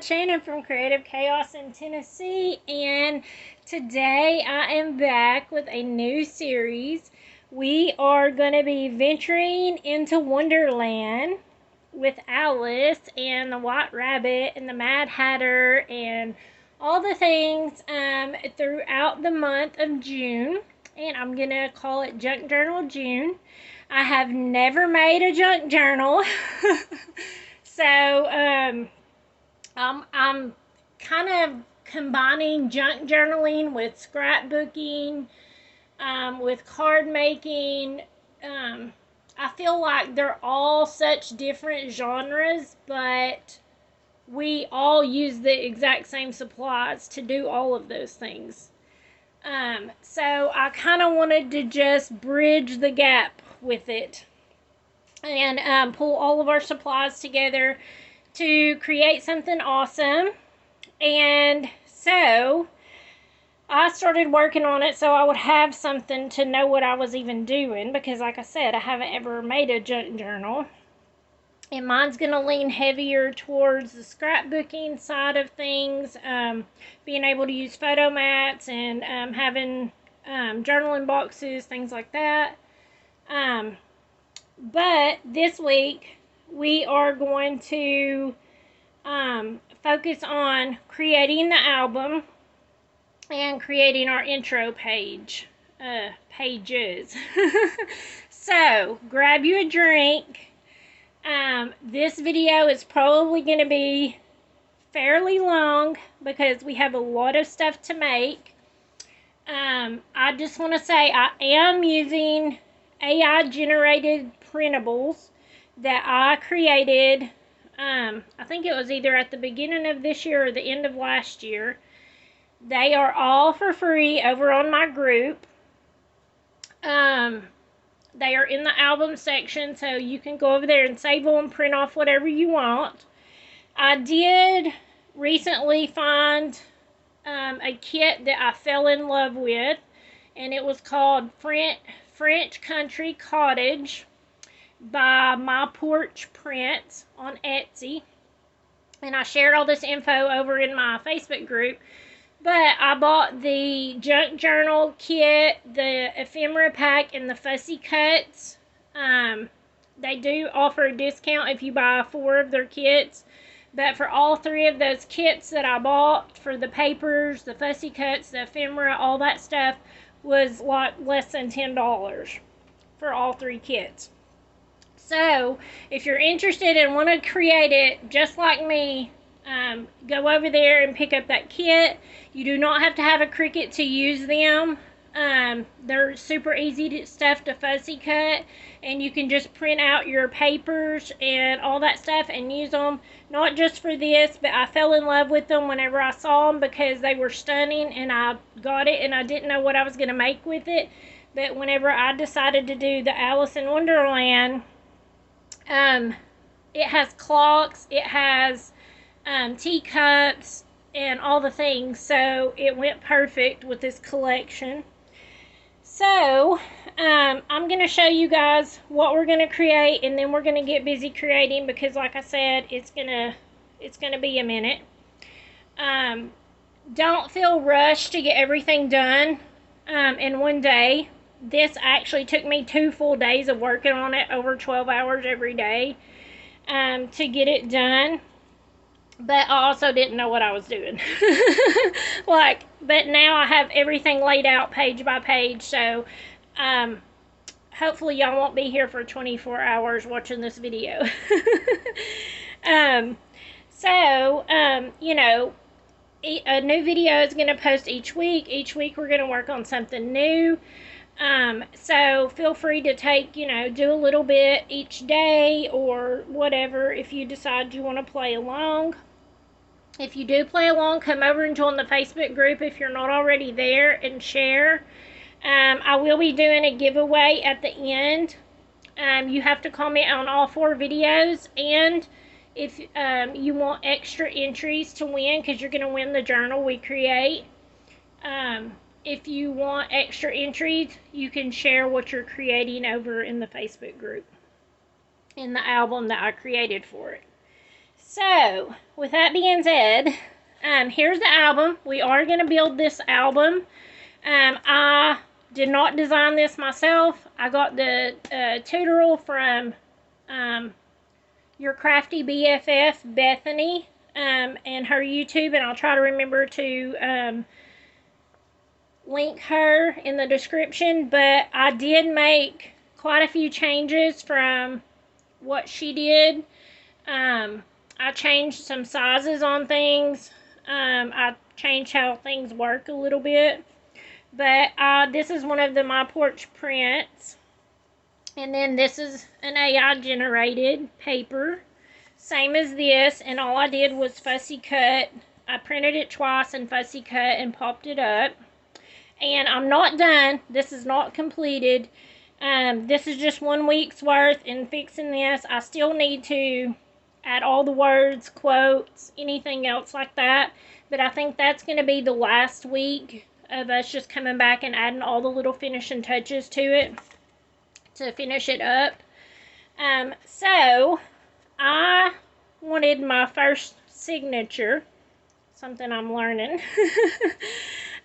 Shannon from Creative Chaos in Tennessee, and today I am back with a new series. We are going to be venturing into Wonderland with Alice and the White Rabbit and the Mad Hatter and all the things throughout the month of June, and I'm going to call it Junk Journal June. I have never made a junk journal. So, I'm kind of combining junk journaling with scrapbooking, with card making. I feel like they're all such different genres, but we all use the exact same supplies to do all of those things. So I kind of wanted to just bridge the gap with it and pull all of our supplies together to create something awesome. And so I started working on it so I would have something to know what I was even doing, because like I said, I haven't ever made a junk journal. And mine's going to lean heavier towards the scrapbooking side of things, being able to use photo mats and having journaling boxes, things like that. But this week we are going to focus on creating the album and creating our intro pages. So grab you a drink. This video is probably going to be fairly long because we have a lot of stuff to make. I just want to say I am using AI generated printables that I created. I think it was either at the beginning of this year or the end of last year. They are all for free over on my group. They are in the album section, so you can go over there and save them, print off whatever you want. I did recently find a kit that I fell in love with, and it was called French Country Cottage by My Porch Prints on Etsy. And I shared all this info over in my Facebook group. But I bought the junk journal kit, the ephemera pack, and the fussy cuts. They do offer a discount if you buy 4 of their kits. But for all 3 of those kits that I bought, for the papers, the fussy cuts, the ephemera, all that stuff, was like less than $10 for all 3 kits. So if you're interested and want to create it just like me, go over there and pick up that kit. You do not have to have a Cricut to use them. They're super easy stuff to fussy cut, and you can just print out your papers and all that stuff and use them, not just for this, but I fell in love with them whenever I saw them because they were stunning, and I got it and I didn't know what I was going to make with it. But whenever I decided to do the Alice in Wonderland, it has clocks, it has teacups, and all the things, so it went perfect with this collection. So I'm going to show you guys what we're going to create, and then we're going to get busy creating, because like I said, it's gonna be a minute. Don't feel rushed to get everything done in one day. This actually took me 2 full days of working on it, over 12 hours every day, to get it done. But I also didn't know what I was doing. But now I have everything laid out page by page. So, hopefully y'all won't be here for 24 hours watching this video. You know, a new video is going to post each week. Each week we're going to work on something new. So feel free to take, do a little bit each day or whatever if you decide you want to play along. If you do play along, come over and join the Facebook group if you're not already there, and share. I will be doing a giveaway at the end. You have to comment on all 4 videos, and if you want extra entries to win, because you're going to win the journal we create. If you want extra entries, you can share what you're creating over in the Facebook group, in the album that I created for it. So, with that being said, here's the album. We are going to build this album. I did not design this myself. I got the tutorial from your crafty BFF, Bethany, and her YouTube, and I'll try to remember to link her in the description. But I did make quite a few changes from what she did. I changed some sizes on things. I changed how things work a little bit. But this is one of my porch prints. And then this is an AI generated paper. Same as this. And all I did was fussy cut. I printed it twice and fussy cut and popped it up. And I'm not done. This is not completed. This is just 1 week's worth in fixing this. I still need to add all the words, quotes, anything else like that. But I think that's going to be the last week of us just coming back and adding all the little finishing touches to it to finish it up. So I wanted my first signature, something I'm learning,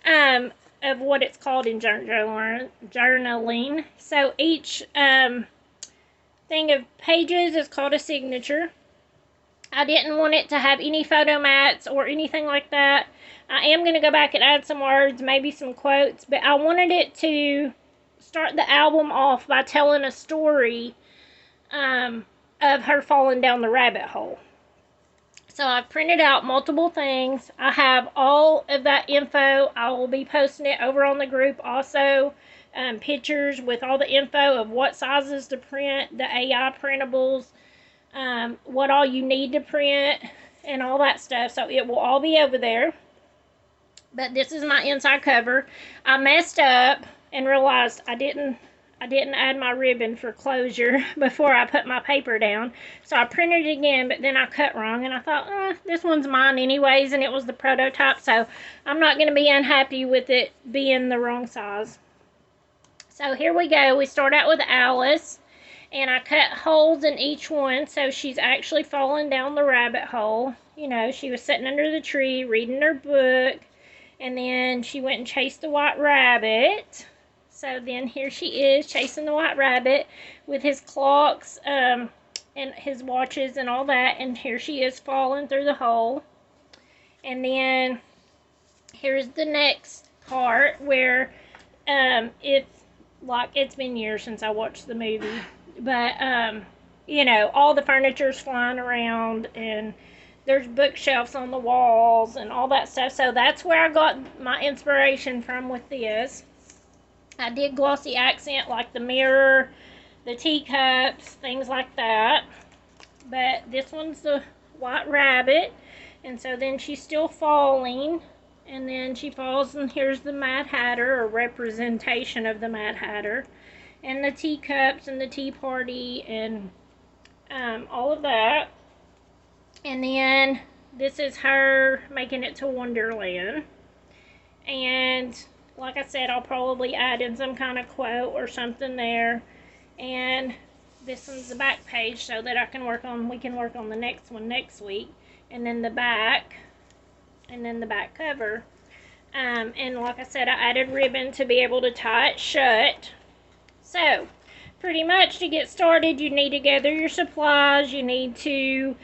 of what it's called in journaling. So each thing of pages is called a signature. I didn't want it to have any photo mats or anything like that. I am going to go back and add some words, maybe some quotes, but I wanted it to start the album off by telling a story of her falling down the rabbit hole. So I've printed out multiple things. I have all of that info. I will be posting it over on the group also. Pictures with all the info of what sizes to print, the AI printables, what all you need to print, and all that stuff. So it will all be over there. But this is my inside cover. I messed up and realized I didn't add my ribbon for closure before I put my paper down. So I printed it again, but then I cut wrong. And I thought, this one's mine anyways, and it was the prototype. So I'm not going to be unhappy with it being the wrong size. So here we go. We start out with Alice. And I cut holes in each one, so she's actually falling down the rabbit hole. You know, she was sitting under the tree reading her book. And then she went and chased the white rabbit. So then here she is chasing the white rabbit with his clocks and his watches and all that. And here she is falling through the hole. And then here's the next part where it's been years since I watched the movie. But, you know, all the furniture's flying around and there's bookshelves on the walls and all that stuff. So that's where I got my inspiration from with this. I did glossy accent like the mirror, the teacups, things like that. But this one's the white rabbit. And so then she's still falling. And then she falls, and here's the Mad Hatter, or representation of the Mad Hatter. And the teacups and the tea party and all of that. And then this is her making it to Wonderland. And like I said, I'll probably add in some kind of quote or something there. And this one's the back page so that we can work on the next one next week. And then the back, and then the back cover. And like I said, I added ribbon to be able to tie it shut. So, pretty much to get started, you need to gather your supplies. You need to,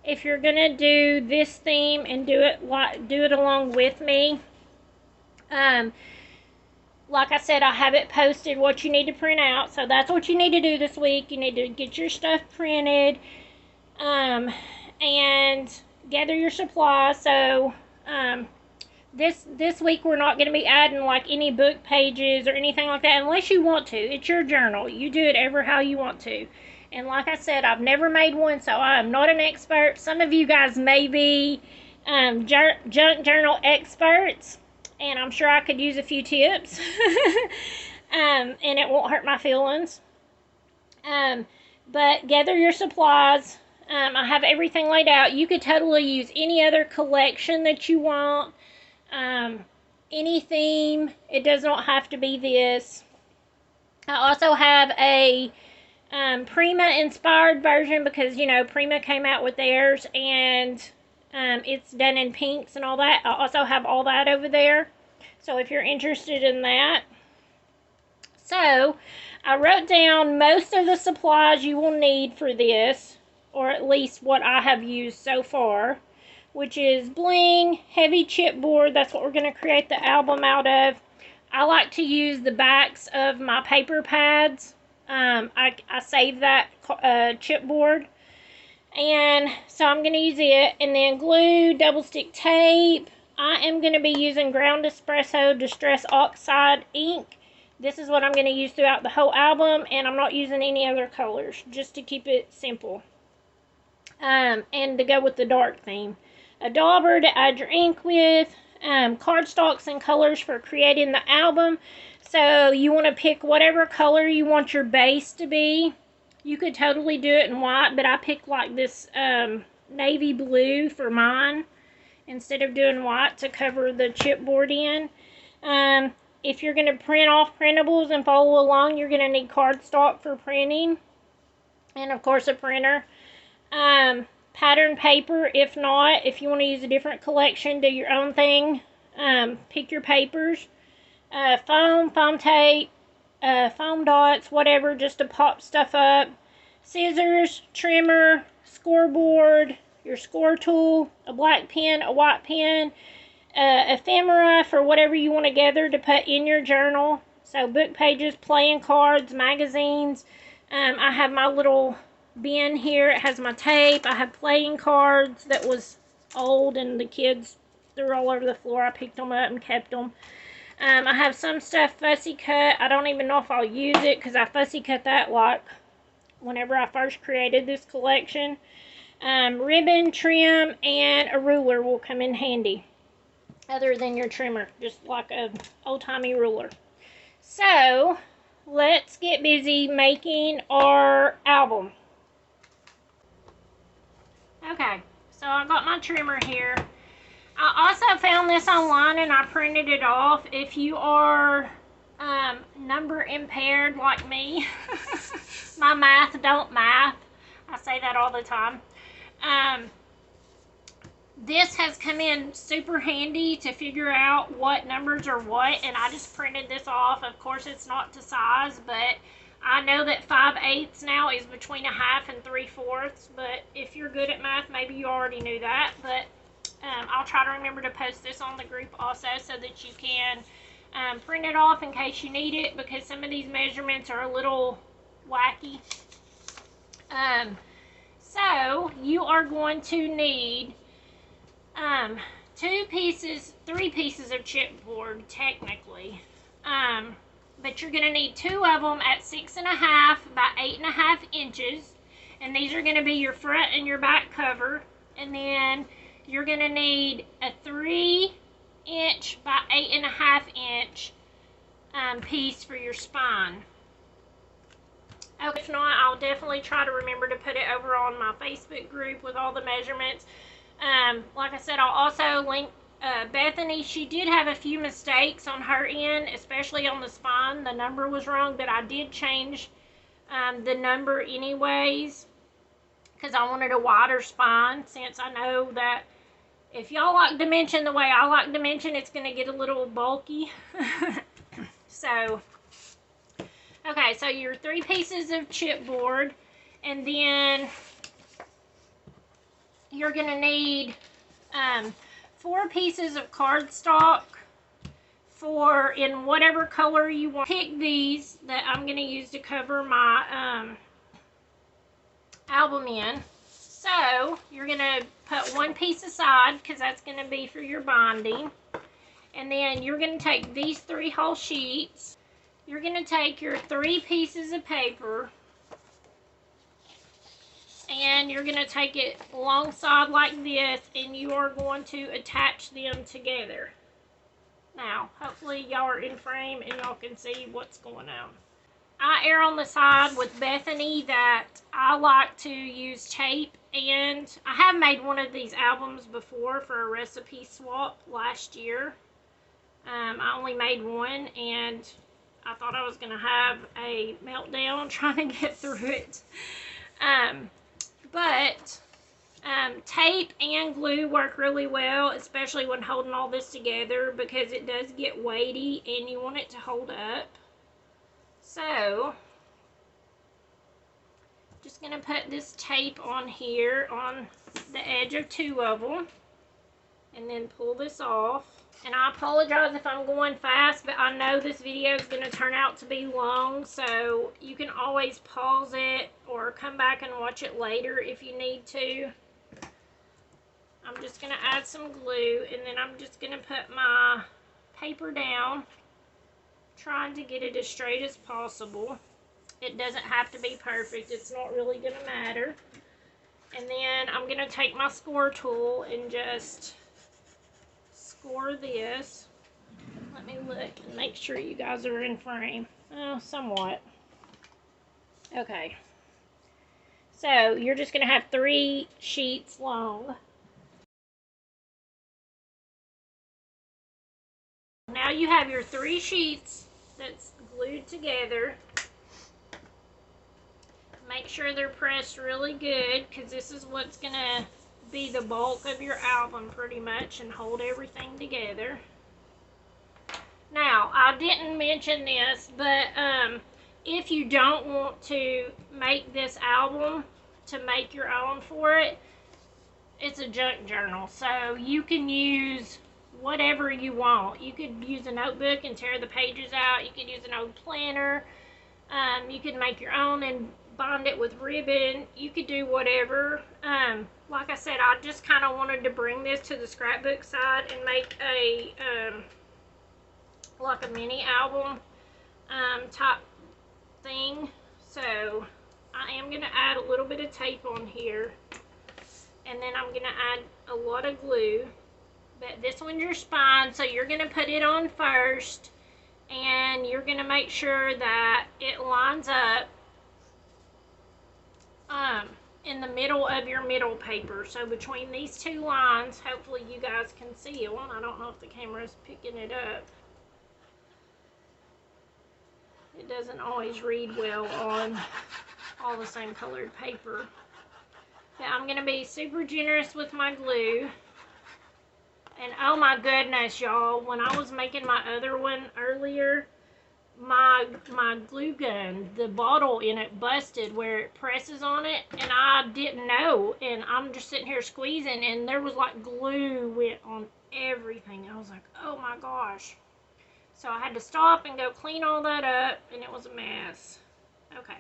if you're going to do this theme and do it along with me, like I said, I have it posted what you need to print out. So that's what you need to do this week. You need to get your stuff printed, and gather your supplies. So, this week we're not going to be adding like any book pages or anything like that unless you want to. It's your journal. You do it ever how you want to. And like I said, I've never made one, so I am not an expert. Some of you guys may be junk journal experts, and I'm sure I could use a few tips. And it won't hurt my feelings. But gather your supplies. I have everything laid out. You could totally use any other collection that you want. Any theme. It does not have to be this. I also have a Prima inspired version because, you know, Prima came out with theirs, and it's done in pinks and all that. I also have all that over there, so if you're interested in that. So I wrote down most of the supplies you will need for this, or at least what I have used so far, which is bling, heavy chipboard. That's what we're going to create the album out of. I like to use the backs of my paper pads. I save that chipboard, and so I'm going to use it. And then glue, double stick tape. I am going to be using ground espresso distress oxide ink. This is what I'm going to use throughout the whole album, and I'm not using any other colors, just to keep it simple. And to go with the dark theme. A dauber to add your ink with, cardstocks and colors for creating the album. So you want to pick whatever color you want your base to be. You could totally do it in white, but I picked like this navy blue for mine instead of doing white to cover the chipboard in. If you're going to print off printables and follow along, you're going to need cardstock for printing. And of course a printer. Pattern paper. If not, if you want to use a different collection, do your own thing. Pick your papers. Foam tape, foam dots, whatever, just to pop stuff up. Scissors, trimmer, scoreboard, your score tool, a black pen, a white pen, ephemera for whatever you want to gather to put in your journal. So book pages, playing cards, magazines. I have my little bin here. It has my tape. I have playing cards that was old and the kids threw all over the floor. I picked them up and kept them. I have some stuff fussy cut. I don't even know if I'll use it because I fussy cut that like whenever I first created this collection. Ribbon, trim, and a ruler will come in handy. Other than your trimmer, just like a old-timey ruler. So let's get busy making our album. Okay, so I got my trimmer here. I also found this online and I printed it off. If you are number impaired like me, my math don't math. I say that all the time. This has come in super handy to figure out what numbers are what, and I just printed this off. Of course, it's not to size, but I know that 5/8 now is between 1/2 and 3/4, but if you're good at math, maybe you already knew that, but I'll try to remember to post this on the group also so that you can print it off in case you need it, because some of these measurements are a little wacky. So you are going to need 3 pieces of chipboard technically, but you're going to need 2 of them at 6.5 by 8.5 inches, and these are going to be your front and your back cover. And then you're going to need a 3" by 8.5" piece for your spine. If not, I'll definitely try to remember to put it over on my Facebook group with all the measurements. Like I said, I'll also link Bethany. She did have a few mistakes on her end, especially on the spine. The number was wrong, but I did change the number anyways because I wanted a wider spine, since I know that if y'all like dimension the way I like dimension, it's going to get a little bulky. So, okay, so your 3 pieces of chipboard, and then you're going to need 4 pieces of cardstock in whatever color you want. Pick these that I'm going to use to cover my album in. So you're going to put 1 piece aside because that's going to be for your binding. And then you're going to take these 3 whole sheets. You're going to take your 3 pieces of paper, and you're going to take it alongside like this, and you are going to attach them together. Now, hopefully y'all are in frame and y'all can see what's going on. I err on the side with Bethany that I like to use tape, and I have made one of these albums before for a recipe swap last year. I only made one, and I thought I was going to have a meltdown trying to get through it. But tape and glue work really well, especially when holding all this together, because it does get weighty and you want it to hold up. So, just going to put this tape on here on the edge of 2 of them, and then pull this off. And I apologize if I'm going fast, but I know this video is going to turn out to be long, so you can always pause it or come back and watch it later if you need to. I'm just going to add some glue, and then I'm just going to put my paper down, trying to get it as straight as possible. It doesn't have to be perfect. It's not really going to matter. And then I'm going to take my score tool and just score this. Let me look and make sure you guys are in frame. Oh, somewhat. Okay. So, you're just going to have 3 sheets long. Now you have your 3 sheets that's glued together. Make sure they're pressed really good, because this is what's going to be the bulk of your album pretty much and hold everything together. Now, I didn't mention this, but if you don't want to make this album to make your own for it, it's a junk journal. So you can use whatever you want. You could use a notebook and tear the pages out. You could use an old planner. You could make your own and bind it with ribbon. You could do whatever. Like I said, I just kind of wanted to bring this to the scrapbook side and make a like a mini album type thing. So I am going to add a little bit of tape on here, and then I'm going to add a lot of glue. But this one's your spine, so you're going to put it on first, and you're going to make sure that it lines up in the middle of your middle paper. So between these 2 lines, hopefully you guys can see it. Well, I don't know if the camera is picking it up. It doesn't always read well on all the same colored paper. But I'm going to be super generous with my glue. And oh my goodness, y'all, when I was making my other one earlier, my glue gun, the bottle in it busted where it presses on it, and I didn't know. And I'm just sitting here squeezing, and there was like glue went on everything. I was like, oh my gosh. So I had to stop and go clean all that up, and it was a mess. Okay.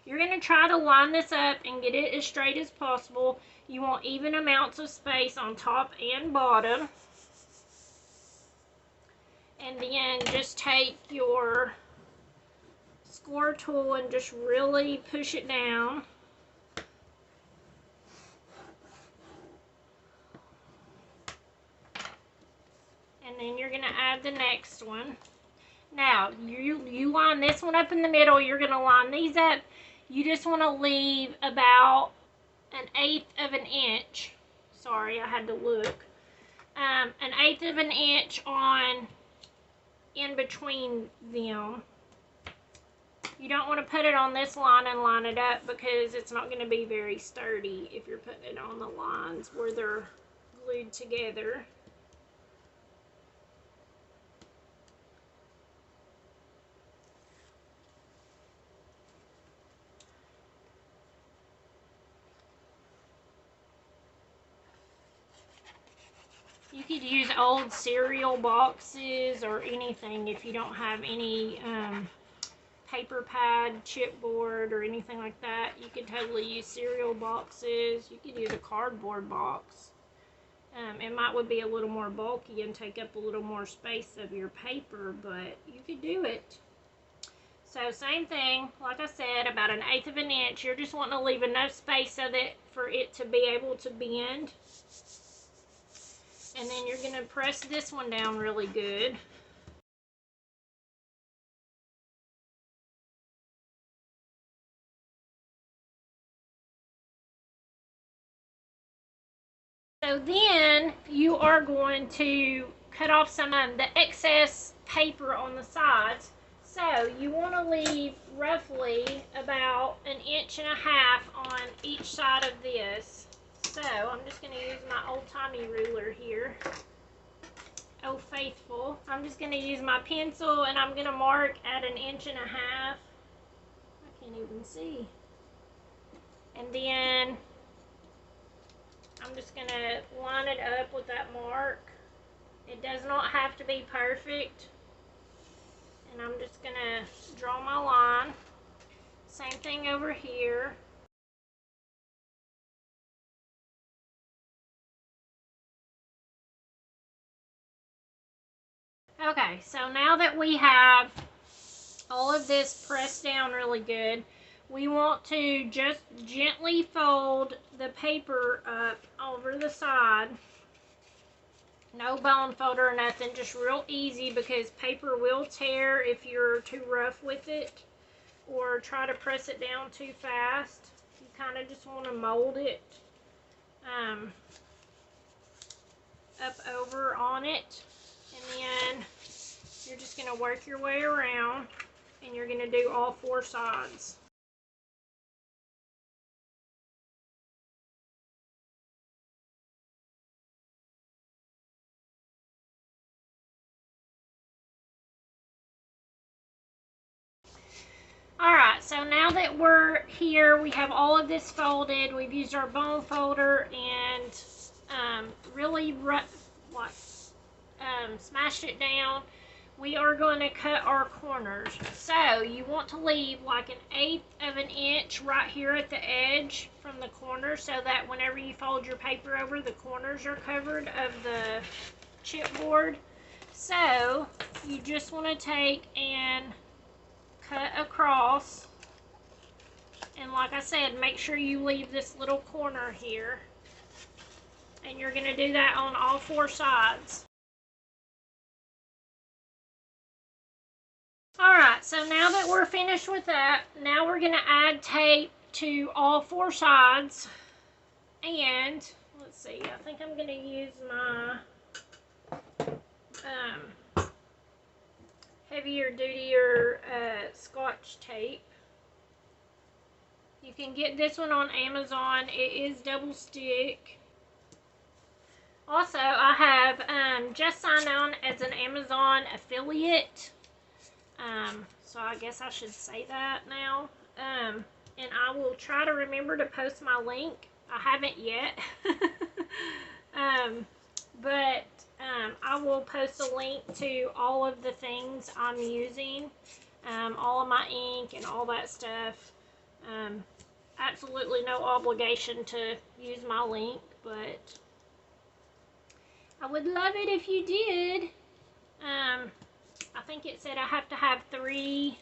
You're going to try to line this up and get it as straight as possible. You want even amounts of space on top and bottom. And then just take your score tool and just really push it down. And then you're going to add the next one. Now, you line this one up in the middle. You're going to line these up. You just want to leave about 1/8 of an inch. Sorry, I had to look. 1/8 of an inch on in between them. You don't want to put it on this line and line it up, because it's not going to be very sturdy if you're putting it on the lines where they're glued together. You could use old cereal boxes or anything if you don't have any paper pad, chipboard, or anything like that. You could totally use cereal boxes. You could use a cardboard box. It would be a little more bulky and take up a little more space of your paper, but you could do it. So same thing, like I said, about 1/8 of an inch. You're just wanting to leave enough space so that for it to be able to bend. And then you're going to press this one down really good. So then you are going to cut off some of the excess paper on the sides. So you want to leave roughly about 1.5 inches on each side of this. So I'm just going to use my old-timey ruler here. Oh, faithful. I'm just going to use my pencil and I'm going to mark at 1.5 inches. I can't even see. And then I'm just going to line it up with that mark. It does not have to be perfect. And I'm just going to draw my line. Same thing over here. Okay, so now that we have all of this pressed down really good, we want to just gently fold the paper up over the side. No bone folder or nothing, just real easy, because paper will tear if you're too rough with it or try to press it down too fast. You kind of just want to mold it up over on it, and then you're just going to work your way around and you're going to do all 4 sides. Alright, so now that we're here, we have all of this folded. We've used our bone folder and really smashed it down. We are going to cut our corners. So you want to leave like 1/8 of an inch right here at the edge from the corner, so that whenever you fold your paper over, the corners are covered of the chipboard. So you just want to take and cut across, and like I said, make sure you leave this little corner here, and you're going to do that on all 4 sides. Alright, so now that we're finished with that, now we're going to add tape to all 4 sides. And let's see, I think I'm going to use my heavier dutier Scotch tape. You can get this one on Amazon. It is double stick. Also, I have just signed on as an Amazon affiliate. So I guess I should say that now. And I will try to remember to post my link. I haven't yet. But I will post a link to all of the things I'm using. All of my ink and all that stuff. Absolutely no obligation to use my link, but I would love it if you did. I think it said I have to have three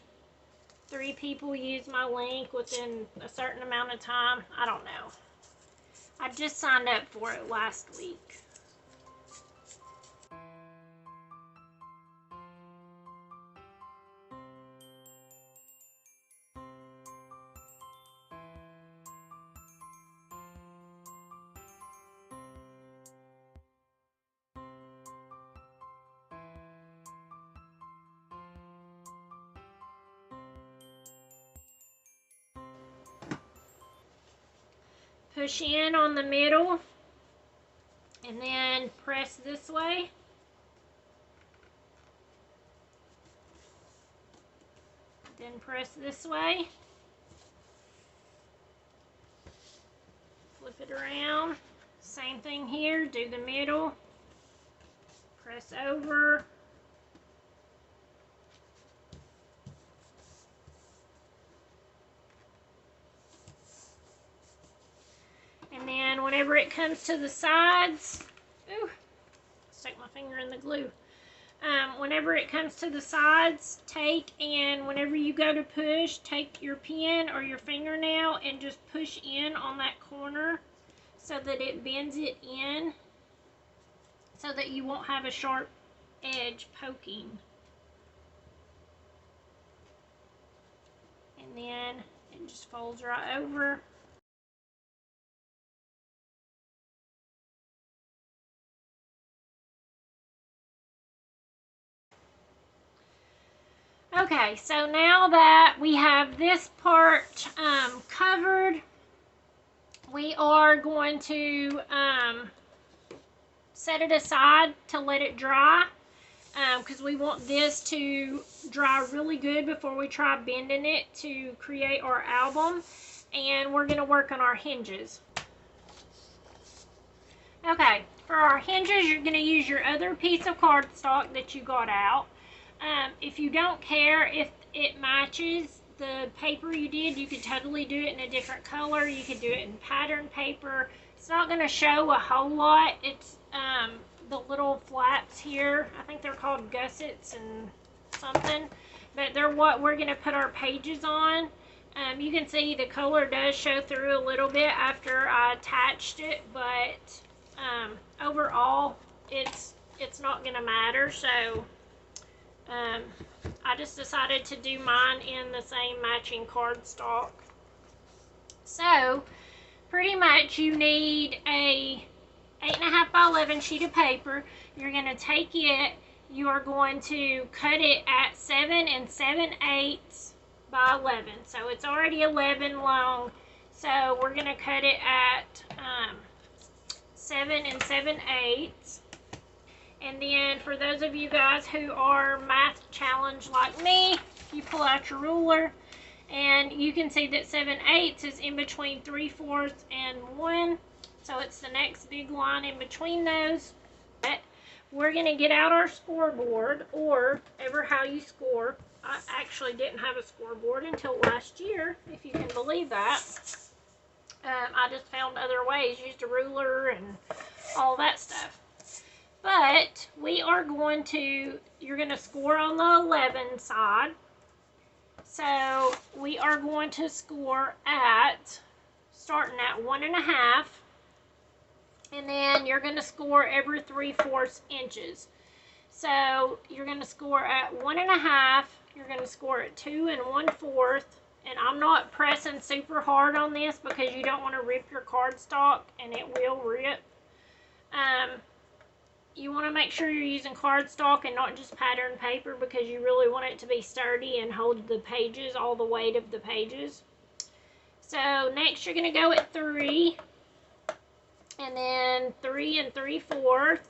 people use my link within a certain amount of time. I don't know. I just signed up for it last week. Push in on the middle and then press this way. Then press this way. Flip it around. Same thing here. Do the middle. Press over. And then whenever it comes to the sides, ooh, stuck my finger in the glue. Whenever it comes to the sides, whenever you go to push, take your pen or your fingernail and just push in on that corner so that it bends it in, so that you won't have a sharp edge poking. And then it just folds right over. Okay, so now that we have this part covered, we are going to set it aside to let it dry, because we want this to dry really good before we try bending it to create our album. And we're going to work on our hinges. Okay, for our hinges, you're going to use your other piece of cardstock that you got out. If you don't care if it matches the paper you did, you could totally do it in a different color. You could do it in pattern paper. It's not going to show a whole lot. It's the little flaps here. I think they're called gussets and something. But they're what we're going to put our pages on. You can see the color does show through a little bit after I attached it, but overall it's not going to matter. So I just decided to do mine in the same matching cardstock. So pretty much you need a 8.5 by 11 sheet of paper. You're going to take it, you are going to cut it at 7 7/8 by 11. So it's already 11 long. So we're going to cut it at 7 7/8. And then for those of you guys who are math challenged like me, you pull out your ruler and you can see that 7/8 is in between 3/4 and 1. So it's the next big line in between those. We're going to get out our scoreboard, or ever how you score. I actually didn't have a scoreboard until last year, if you can believe that. I just found other ways, used a ruler and all that stuff. But we are going to, you're going to score on the 11 side. So we are going to score at, starting at 1.5. And then you're going to score every 3/4 inches. So you're going to score at 1.5. You're going to score at 2 1/4. And I'm not pressing super hard on this because you don't want to rip your cardstock, and it will rip. You want to make sure you're using cardstock and not just pattern paper, because you really want it to be sturdy and hold the pages, all the weight of the pages. So next you're going to go at 3, and then 3 3/4,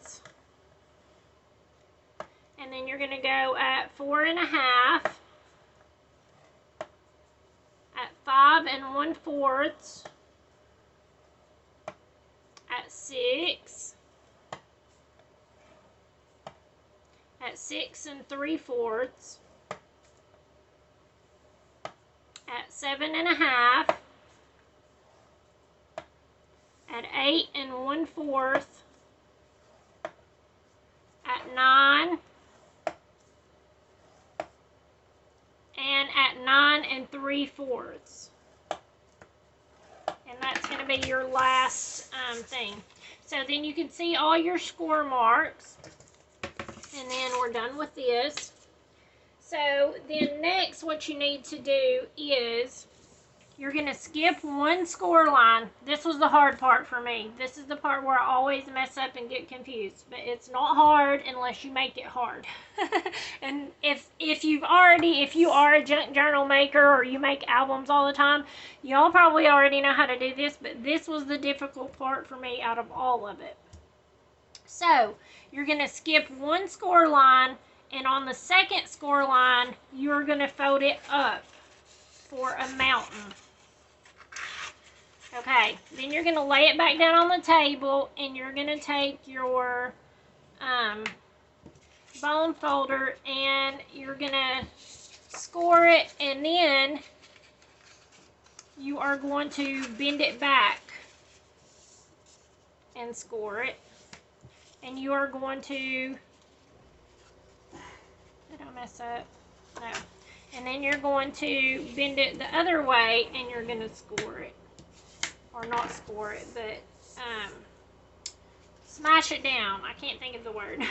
and then you're going to go at 4.5, at 5 1/4, at 6, at 6 3/4, at 7.5, at 8 1/4, at 9, and at 9 3/4. And that's going to be your last thing. So then you can see all your score marks. And then we're done with this. So then next what you need to do is you're going to skip one score line. This was the hard part for me. This is the part where I always mess up and get confused. But it's not hard unless you make it hard. And if you are a junk journal maker, or you make albums all the time, y'all probably already know how to do this. But this was the difficult part for me out of all of it. So you're going to skip one score line, and on the second score line, you're going to fold it up for a mountain. Okay, then you're going to lay it back down on the table, and you're going to take your bone folder and you're going to score it, and then you are going to bend it back and score it. And you are going to, did I mess up? No. And then you're going to bend it the other way, and you're going to score it. Or not score it, but smash it down. I can't think of the word.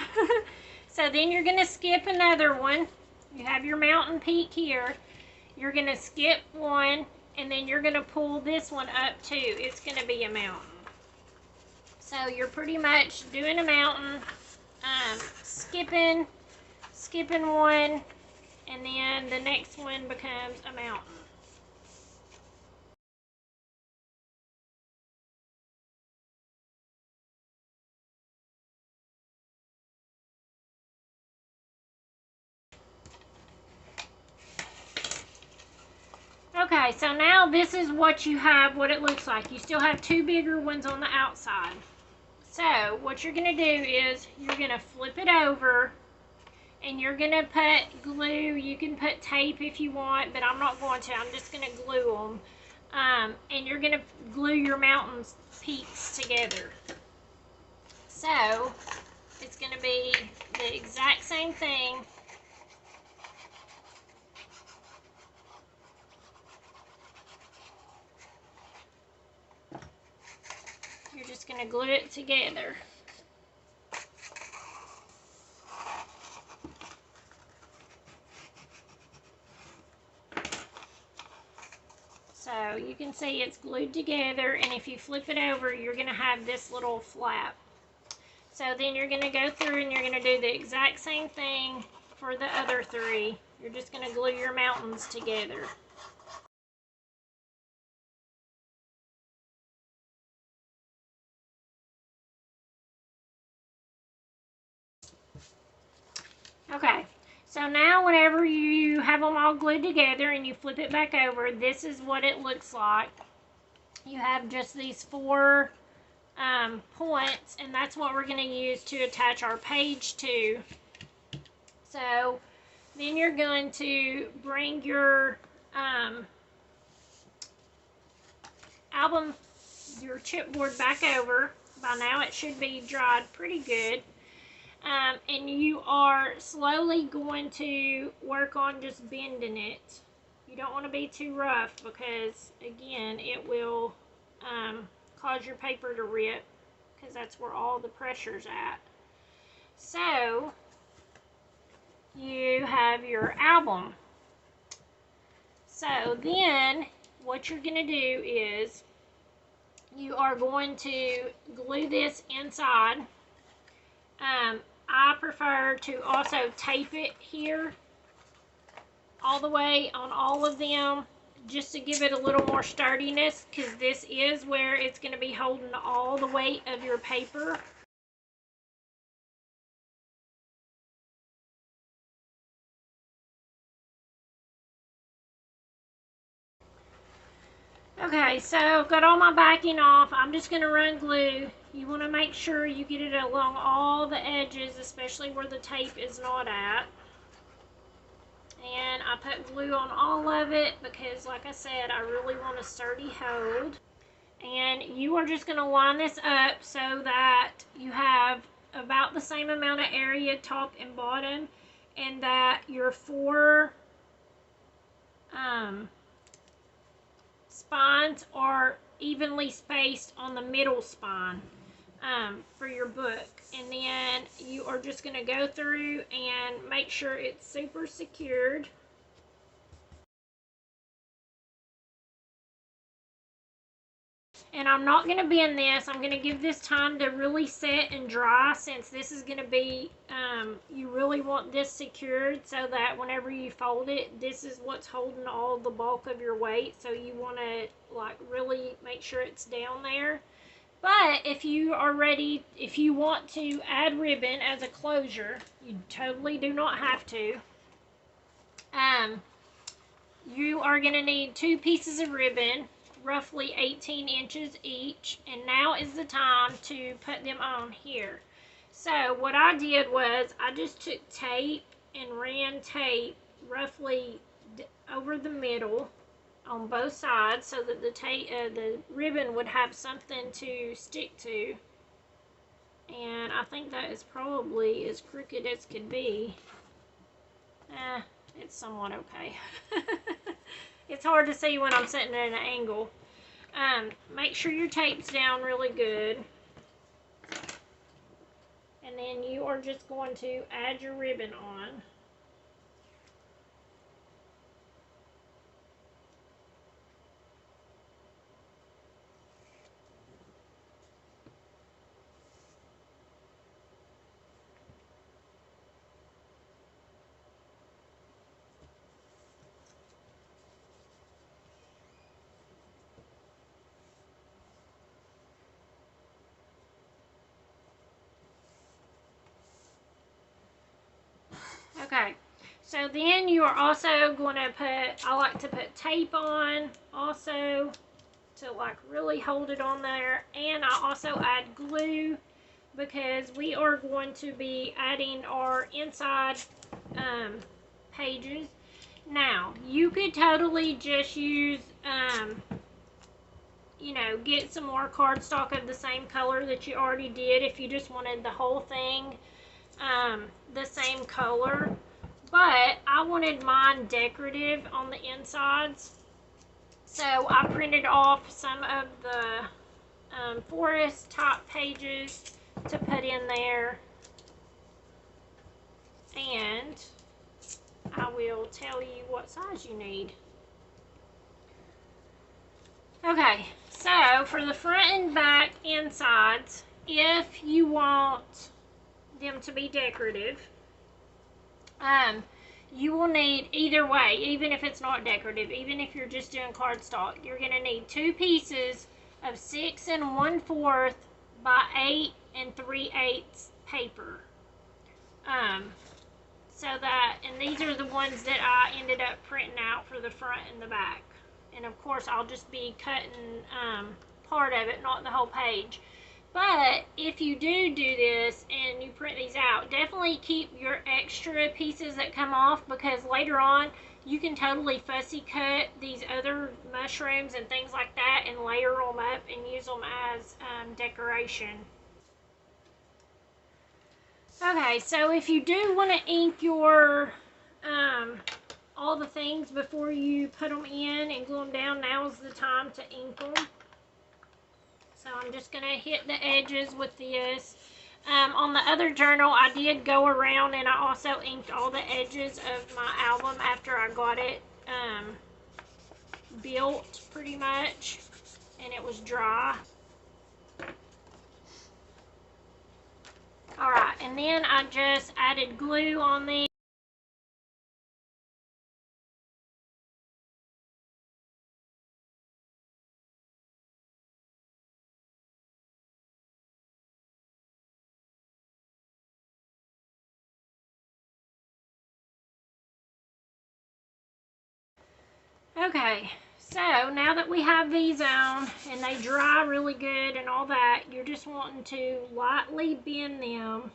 So then you're going to skip another one. You have your mountain peak here. You're going to skip one, and then you're going to pull this one up too. It's going to be a mountain. So you're pretty much doing a mountain, skipping one, and then the next one becomes a mountain. Okay, so now this is what you have, what it looks like. You still have two bigger ones on the outside. So what you're going to do is you're going to flip it over and you're going to put glue. You can put tape if you want, but I'm not going to. I'm just going to glue them. And you're going to glue your mountains peaks together. So it's going to be the exact same thing. You're just going to glue it together. So you can see it's glued together, and if you flip it over, you're going to have this little flap. So then you're going to go through and you're going to do the exact same thing for the other three. You're just going to glue your mountains together. Okay, so now whenever you have them all glued together and you flip it back over, this is what it looks like. You have just these four points, and that's what we're going to use to attach our page to. So then you're going to bring your album, your chipboard back over. By now it should be dried pretty good. And you are slowly going to work on just bending it. You don't want to be too rough because, again, it will cause your paper to rip because that's where all the pressure's at. So, you have your album. So then, what you're going to do is you are going to glue this inside. I prefer to also tape it here all the way on all of them just to give it a little more sturdiness, because this is where it's going to be holding all the weight of your paper. Okay, so got all my backing off. I'm just going to run glue. You want to make sure you get it along all the edges, especially where the tape is not at. And I put glue on all of it because, like I said, I really want a sturdy hold. And you are just going to line this up so that you have about the same amount of area top and bottom, and that your four spines are evenly spaced on the middle spine for your book. And then you are just going to go through and make sure it's super secured. And I'm not going to bend this. I'm going to give this time to really set and dry, since this is going to be, you really want this secured so that whenever you fold it, this is what's holding all the bulk of your weight. So you want to like really make sure it's down there. But if you are ready, if you want to add ribbon as a closure, you totally do not have to. You are going to need 2 pieces of ribbon, roughly 18 inches each, and now is the time to put them on here. So what I did was I just took tape and ran tape roughly over the middle on both sides so that the ribbon would have something to stick to. And I think that is probably as crooked as could be. It's somewhat okay. It's hard to see when I'm sitting at an angle. Make sure your tape's down really good. And then you are just going to add your ribbon on. Okay, so then you are also going to put, I like to put tape on also to like really hold it on there, and I also add glue because we are going to be adding our inside pages. Now, you could totally just use, you know, get some more cardstock of the same color that you already did if you just wanted the whole thing the same color. But I wanted mine decorative on the insides. So I printed off some of the forest top pages to put in there. And I will tell you what size you need. Okay, so for the front and back insides, if you want them to be decorative, you will need, either way, even if it's not decorative, even if you're just doing cardstock, you're going to need 2 pieces of 6 1/4 by 8 3/8 paper. So that, and these are the ones that I ended up printing out for the front and the back. And of course, I'll just be cutting part of it, not the whole page. But if you do this and you print these out, definitely keep your extra pieces that come off, because later on you can totally fussy cut these other mushrooms and things like that and layer them up and use them as decoration. Okay, so if you do want to ink your all the things before you put them in and glue them down, now's the time to ink them. So I'm just going to hit the edges with this. On the other journal, I did go around and I also inked all the edges of my album after I got it built pretty much, and it was dry. Alright, and then I just added glue on these. Okay, so now that we have these on and they dry really good and all that, you're just wanting to lightly bend them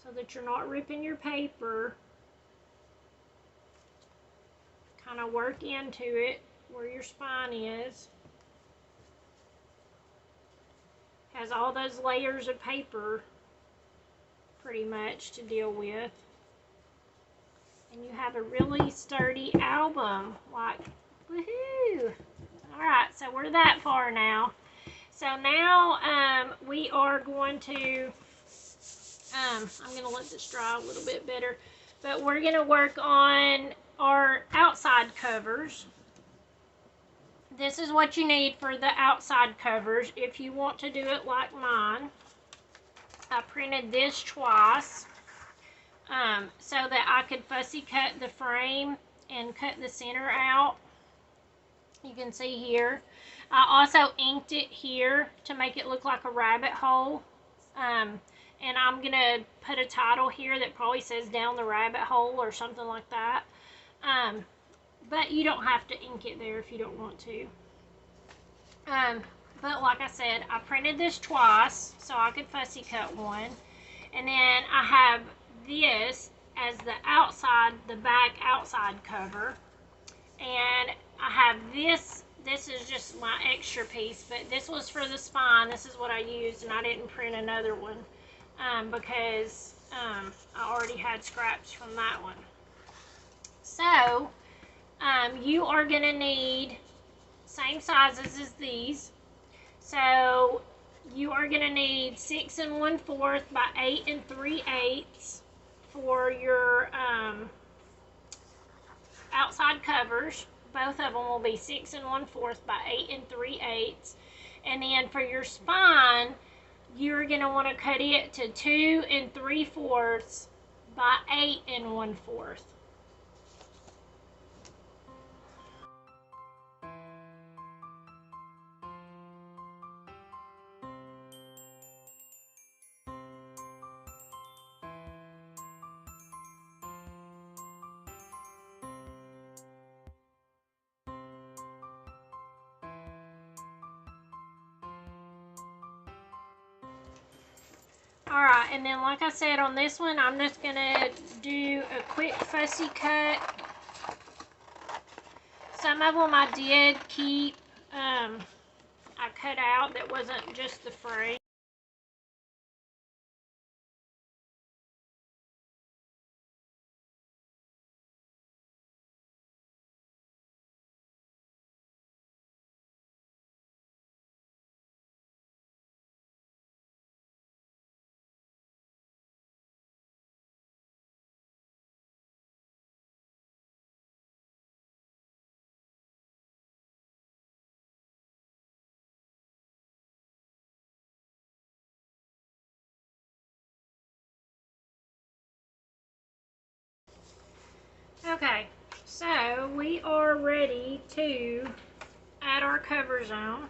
so that you're not ripping your paper. Kind of work into it where your spine is. Has all those layers of paper pretty much to deal with. And you have a really sturdy album. Like, woohoo! Alright, so we're that far now. So now we are going to, I'm going to let this dry a little bit better, but we're going to work on our outside covers. This is what you need for the outside covers if you want to do it like mine. I printed this twice so that I could fussy cut the frame and cut the center out. You can see here. I also inked it here to make it look like a rabbit hole. And I'm going to put a title here that probably says Down the Rabbit Hole or something like that. But you don't have to ink it there if you don't want to. But like I said, I printed this twice so I could fussy cut one. And then I have this as the outside, the back outside cover. And I have this is just my extra piece, but this was for the spine. This is what I used, and I didn't print another one because I already had scraps from that one. So you are going to need same sizes as these. So you are going to need 6 1/4 by 8 3/8 for your outside covers. Both of them will be 6 1/4 by 8 3/8. And then for your spine, you're going to want to cut it to 2 3/4 by 8 1/4. Alright, and then like I said on this one, I'm just going to do a quick fussy cut. Some of them I did keep, I cut out that wasn't just the frame. Okay, so we are ready to add our covers on.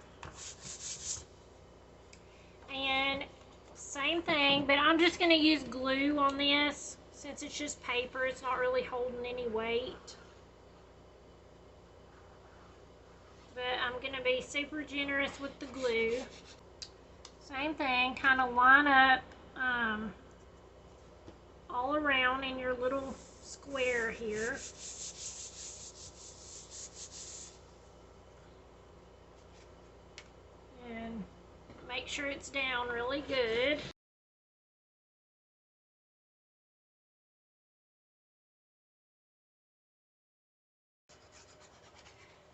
And same thing, but I'm just going to use glue on this since it's just paper. It's not really holding any weight. But I'm going to be super generous with the glue. Same thing, kind of line up all around in your little square here. And make sure it's down really good.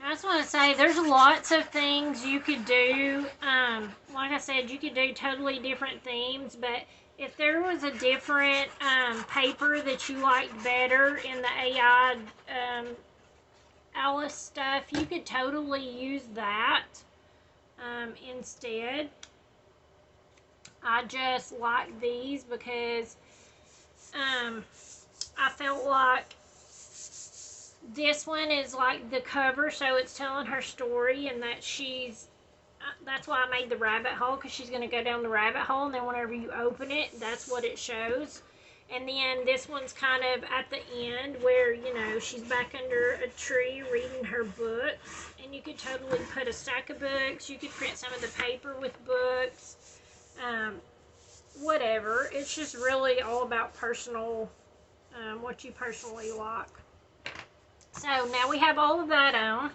I just want to say there's lots of things you could do. Like I said, you could do totally different themes, but if there was a different paper that you liked better in the AI Alice stuff, you could totally use that instead. I just like these because I felt like this one is like the cover, so it's telling her story, and that that's why I made the rabbit hole, because she's going to go down the rabbit hole, and then whenever you open it, that's what it shows. And then this one's kind of at the end where, you know, she's back under a tree reading her books, and you could totally put a stack of books. You could print some of the paper with books, whatever. It's just really all about personal, what you personally like. So now we have all of that on,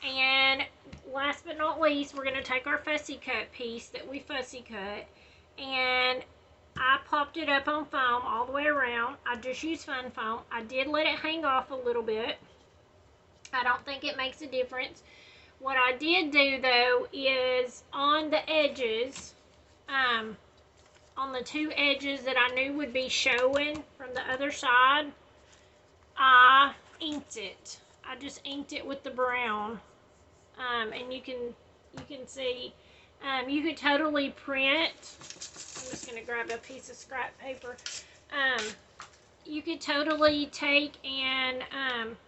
and last but not least, we're going to take our fussy cut piece that we fussy cut, and I popped it up on foam all the way around. I just used fun foam. I did let it hang off a little bit. I don't think it makes a difference. What I did do though is on the edges, on the two edges that I knew would be showing from the other side, I inked it. I just inked it with the brown, and you can see, you could totally print. I'm just gonna grab a piece of scrap paper. You could totally take and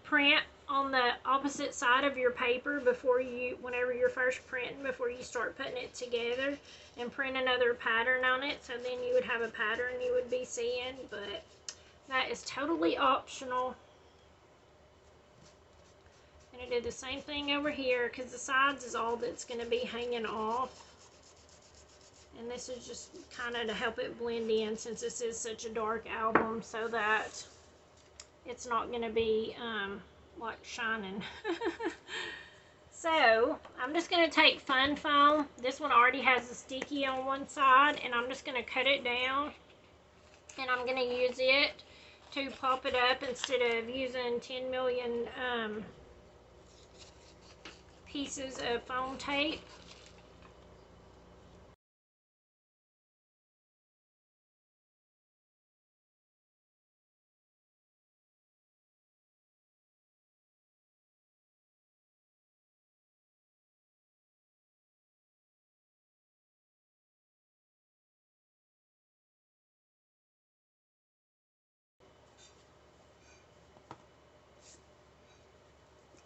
print on the opposite side of your paper whenever you're first printing, before you start putting it together, and print another pattern on it. So then you would have a pattern you would be seeing, but that is totally optional. And I did the same thing over here, because the sides is all that's going to be hanging off. And this is just kind of to help it blend in, since this is such a dark album, so that it's not going to be like shining. So I'm just going to take fun foam. This one already has a sticky on one side, and I'm just going to cut it down, and I'm going to use it to pop it up instead of using 10 million pieces of foam tape.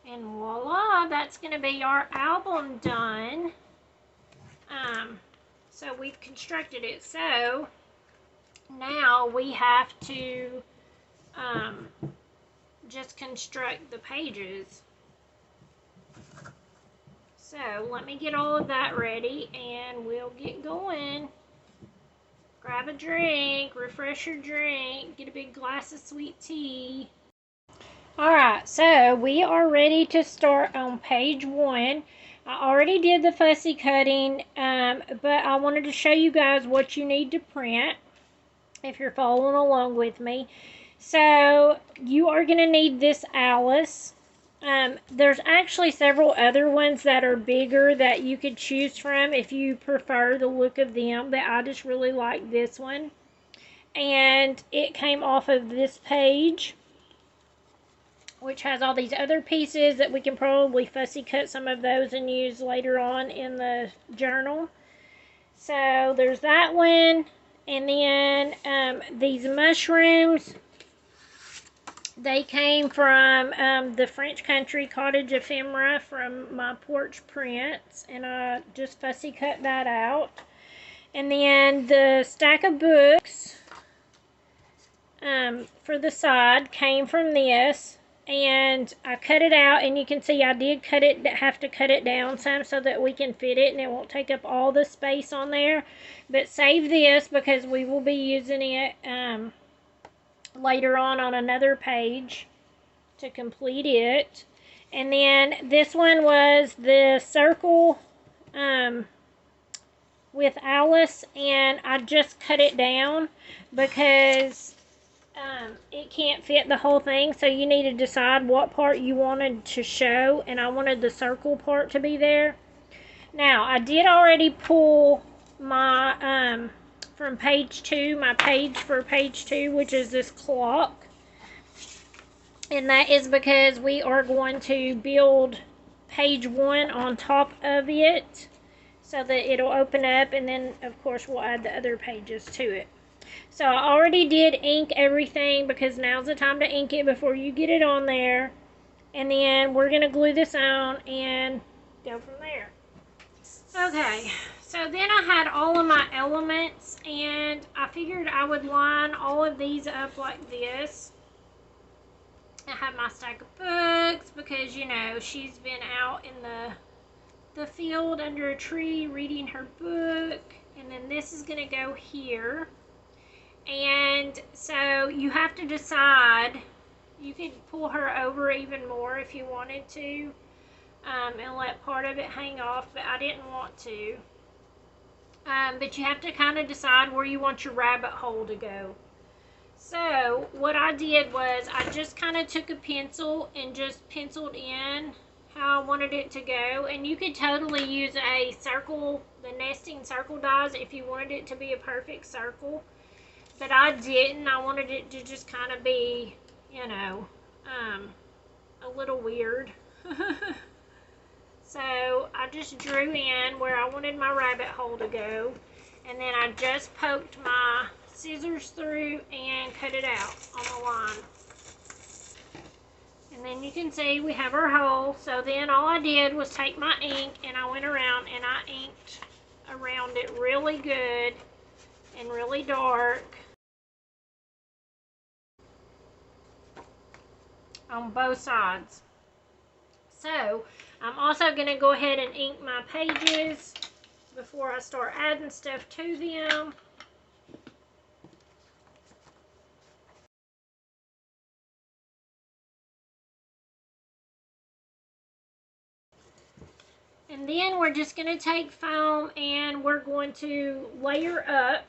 And voila, that's going to be our album done. So we've constructed it. So now we have to just construct the pages. So let me get all of that ready, and we'll get going. grab a drink, refresh your drink, get a big glass of sweet tea. Alright, so we are ready to start on page 1. I already did the fussy cutting, but I wanted to show you guys what you need to print if you're following along with me. So you are going to need this Alice. There's actually several other ones that are bigger that you could choose from if you prefer the look of them, but I just really like this one. And it came off of this page, which has all these other pieces that we can probably fussy cut some of those and use later on in the journal. So there's that one. And then these mushrooms, they came from the French Country Cottage Ephemera from my porch prints, and I just fussy cut that out. And then the stack of books for the side came from this, and I cut it out, and you can see I did have to cut it down some so that we can fit it and it won't take up all the space on there. But save this because we will be using it later on another page to complete it. And then this one was the circle with Alice, and I just cut it down because it can't fit the whole thing, so you need to decide what part you wanted to show, and I wanted the circle part to be there. Now, I did already pull my from page 2, my page for page 2, which is this clock. And that is because we are going to build page 1 on top of it so that it'll open up, and then of course we'll add the other pages to it. So I already did ink everything because now's the time to ink it before you get it on there. And then we're going to glue this on and go from there. Okay. So then I had all of my elements, and I figured I would line all of these up like this. I have my stack of books because, you know, she's been out in the field under a tree reading her book. And then this is going to go here. And so you have to decide. You could pull her over even more if you wanted to, and let part of it hang off, but I didn't want to. But you have to kind of decide where you want your rabbit hole to go. So what I did was I just kind of took a pencil and just penciled in how I wanted it to go. And you could totally use a circle, the nesting circle dies, if you wanted it to be a perfect circle. But I didn't. I wanted it to just kind of be, you know, a little weird. So I just drew in where I wanted my rabbit hole to go, and then I just poked my scissors through and cut it out on the line. And then you can see we have our hole. So then all I did was take my ink and I went around and I inked around it really good and really dark on both sides. So I'm also going to go ahead and ink my pages before I start adding stuff to them. And then we're just going to take foam and we're going to layer up.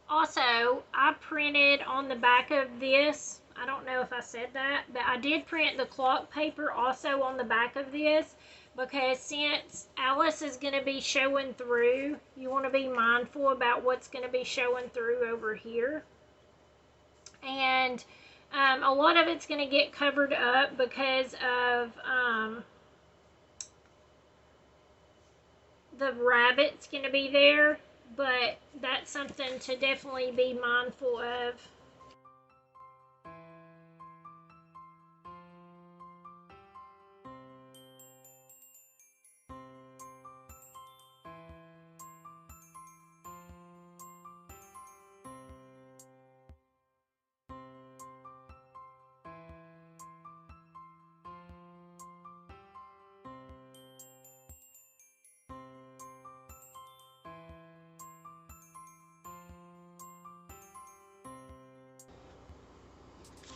Also, I printed on the back of this, I don't know if I said that, but I did print the clock paper also on the back of this, because since Alice is going to be showing through, you want to be mindful about what's going to be showing through over here. And a lot of it's going to get covered up because of the rabbit's going to be there, but that's something to definitely be mindful of.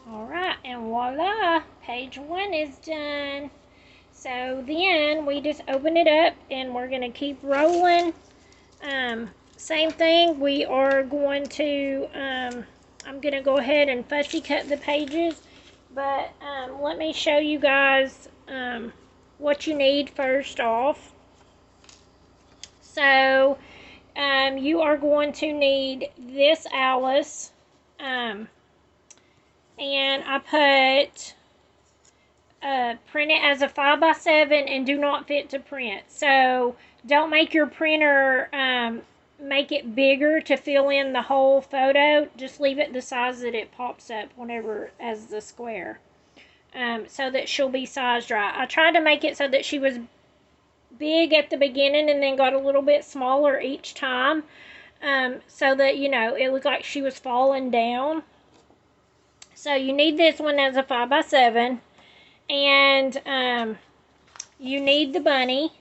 Alright, and voila, page 1 is done. So then we just open it up and we're going to keep rolling. Same thing, we are going to, I'm going to go ahead and fussy cut the pages. But let me show you guys what you need first off. So you are going to need this Alice. And I put print it as a 5x7 and do not fit to print. So don't make your printer make it bigger to fill in the whole photo. Just leave it the size that it pops up whenever as the square, so that she'll be sized right. I tried to make it so that she was big at the beginning and then got a little bit smaller each time, so that, you know, it looked like she was falling down. So you need this one as a 5x7, and you need the bunny.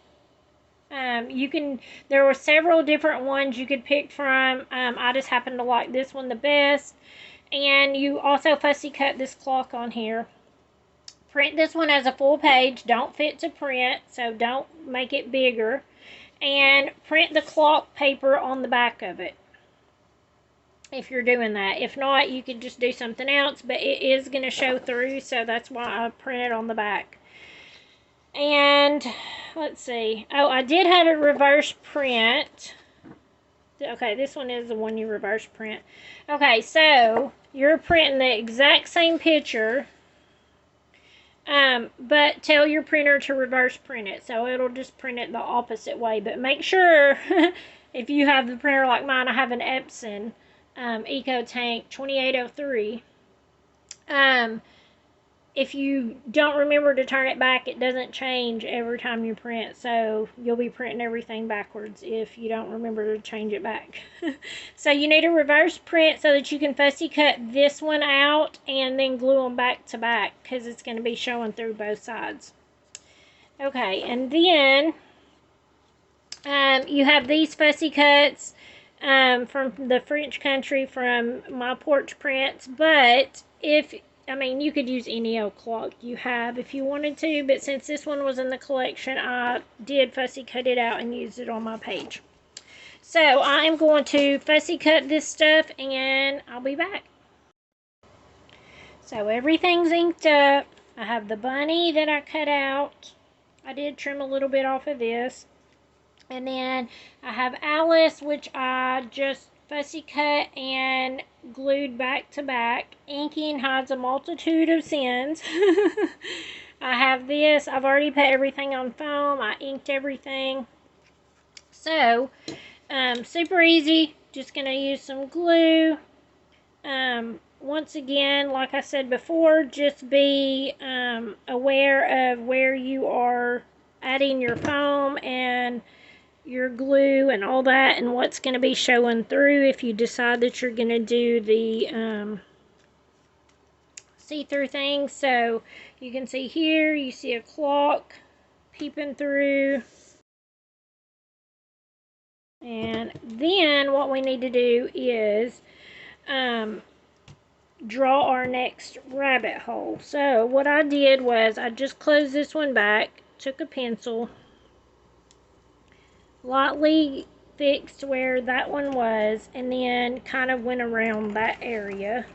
There were several different ones you could pick from. I just happen to like this one the best. And you also fussy cut this clock on here. Print this one as a full page. Don't fit to print, so don't make it bigger. And print the clock paper on the back of it, if you're doing that. If not, you could just do something else, but it is going to show through, so that's why I printed on the back. And let's see. Oh, I did have a reverse print. Okay, this one is the one you reverse print. Okay, so you're printing the exact same picture, but tell your printer to reverse print it, so it'll just print it the opposite way. But make sure, if you have the printer like mine, I have an Epson EcoTank 2803. If you don't remember to turn it back, it doesn't change every time you print, so you'll be printing everything backwards if you don't remember to change it back. So you need a reverse print so that you can fussy cut this one out and then glue them back to back, because it's going to be showing through both sides. Okay, and then you have these fussy cuts from the French country from my porch prints, but you could use any old clock you have if you wanted to, but since this one was in the collection, I did fussy cut it out and use it on my page. So I am going to fussy cut this stuff and I'll be back. So everything's inked up. I have the bunny that I cut out. I did trim a little bit off of this. And then I have Alice, which I just fussy cut and glued back to back. Inking hides a multitude of sins. I have this. I've already put everything on foam. I inked everything. So, super easy. Just going to use some glue. Once again, like I said before, just be aware of where you are adding your foam and your glue and all that, and what's going to be showing through if you decide that you're going to do the see-through thing. So you can see here, you see a clock peeping through. And then what we need to do is draw our next rabbit hole. So what I did was I just closed this one back, took a pencil, lightly fixed where that one was, and then kind of went around that area.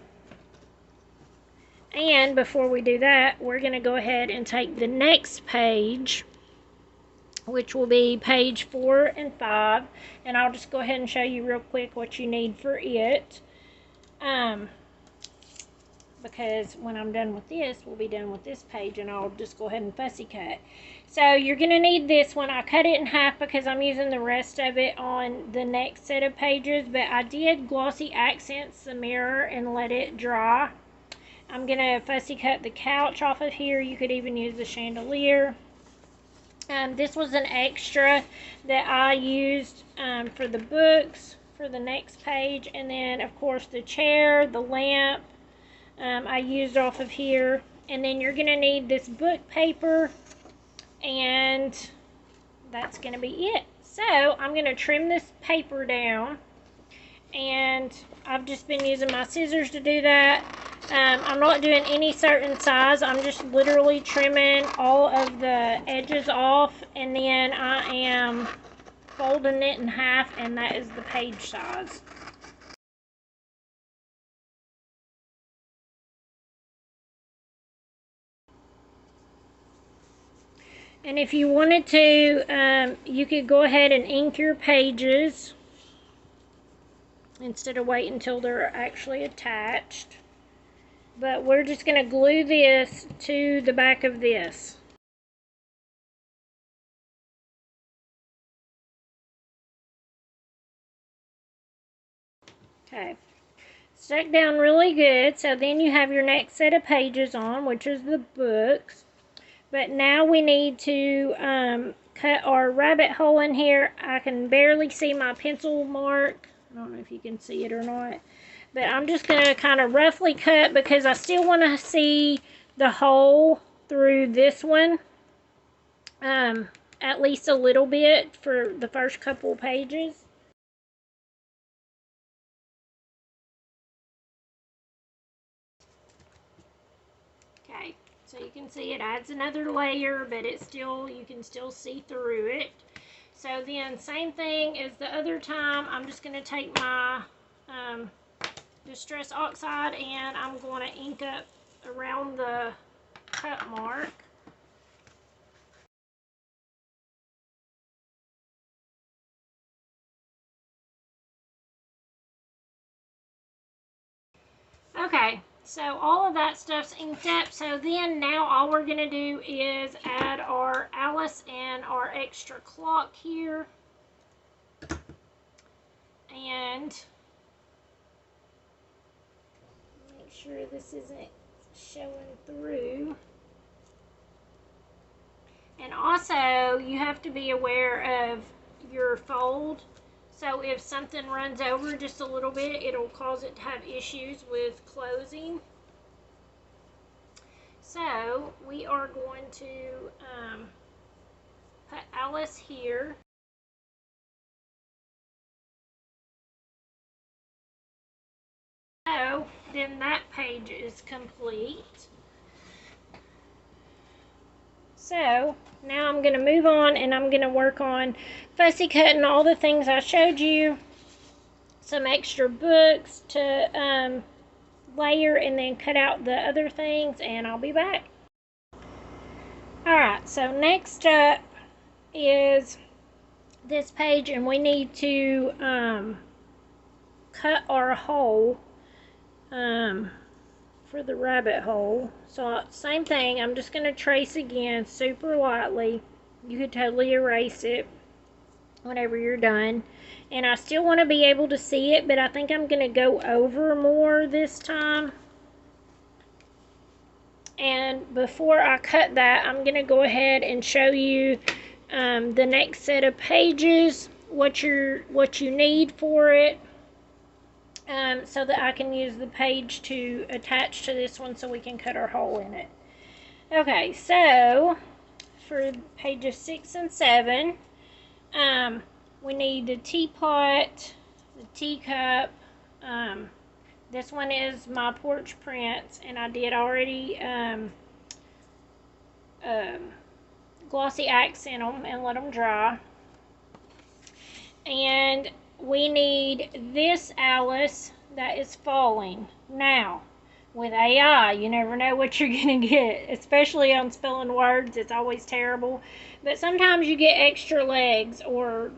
And before we do that, we're going to go ahead and take the next page, which will be page 4 and 5, and I'll just go ahead and show you real quick what you need for it, because when I'm done with this, we'll be done with this page, and I'll just go ahead and fussy cut. So you're going to need this one. I cut it in half because I'm using the rest of it on the next set of pages, but I did glossy accents the mirror and let it dry. I'm going to fussy cut the couch off of here. You could even use the chandelier. This was an extra that I used for the books for the next page, and then of course the chair, the lamp, I used off of here. And then you're going to need this book paper, and that's going to be it. So I'm going to trim this paper down, and I've just been using my scissors to do that. I'm not doing any certain size. I'm just literally trimming all of the edges off, and then I am folding it in half, and that is the page size. And if you wanted to, you could go ahead and ink your pages instead of waiting until they're actually attached. But we're just going to glue this to the back of this. Okay. Stuck down really good. So then you have your next set of pages on, which is the books. But now we need to cut our rabbit hole in here. I can barely see my pencil mark. I don't know if you can see it or not. But I'm just going to kind of roughly cut because I still want to see the hole through this one. At least a little bit for the first couple pages. Okay, so you can see it adds another layer, but it's still, you can still see through it. So then, same thing as the other time, I'm just going to take my Distress Oxide and I'm going to ink up around the cut mark. Okay, so all of that stuff's inked up. So then now all we're going to do is add our Alice and our extra clock here. And make sure this isn't showing through. And also, you have to be aware of your fold. So if something runs over just a little bit, it'll cause it to have issues with closing. So we are going to put Alice here. So then that page is complete. So now I'm going to move on and I'm going to work on fussy cutting all the things I showed you. Some extra books to layer and then cut out the other things, and I'll be back. Alright, so next up is this page, and we need to cut our hole for the rabbit hole. So same thing, I'm just going to trace again super lightly. You could totally erase it whenever you're done. And I still want to be able to see it, but I think I'm going to go over more this time. And before I cut that, I'm going to go ahead and show you the next set of pages, what you need for it. So that I can use the page to attach to this one so we can cut our hole in it. Okay, so for pages 6 and 7, we need the teapot, the teacup. This one is my porch prints, and I did already glossy accent them and let them dry. And we need this Alice that is falling. Now, with AI, you never know what you're going to get, especially on spelling words. It's always terrible. But sometimes you get extra legs or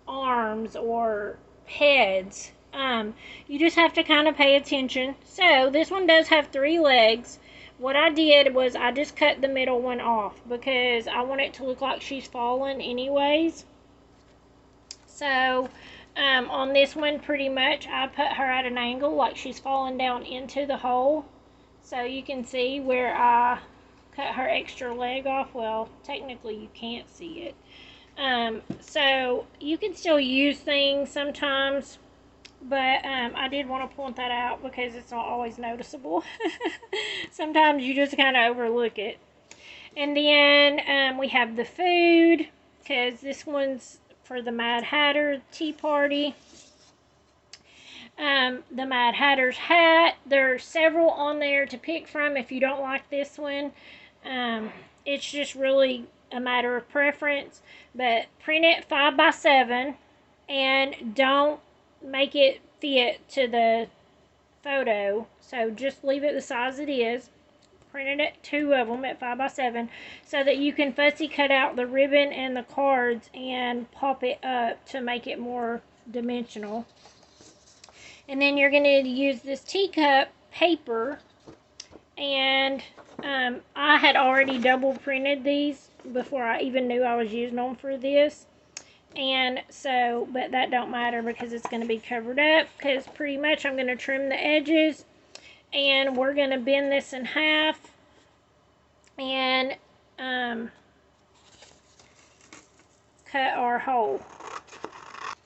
arms or heads. You just have to kind of pay attention. So, this one does have 3 legs. What I did was I just cut the middle one off because I want it to look like she's falling anyways. So, on this one, pretty much, I put her at an angle like she's falling down into the hole. So you can see where I cut her extra leg off. Well, technically you can't see it. So you can still use things sometimes, but I did want to point that out because it's not always noticeable. Sometimes you just kind of overlook it. And then we have the food, because this one's for the Mad Hatter Tea Party. The Mad Hatter's hat. There are several on there to pick from if you don't like this one. It's just really a matter of preference. But print it 5x7 and don't make it fit to the photo. So just leave it the size it is. Printed it 2 of them at 5x7 so that you can fussy cut out the ribbon and the cards and pop it up to make it more dimensional. And then you're going to use this teacup paper, and I had already double printed these before I even knew I was using them for this. And so, but that don't matter because it's going to be covered up, because pretty much I'm going to trim the edges, and we're going to bend this in half and cut our hole.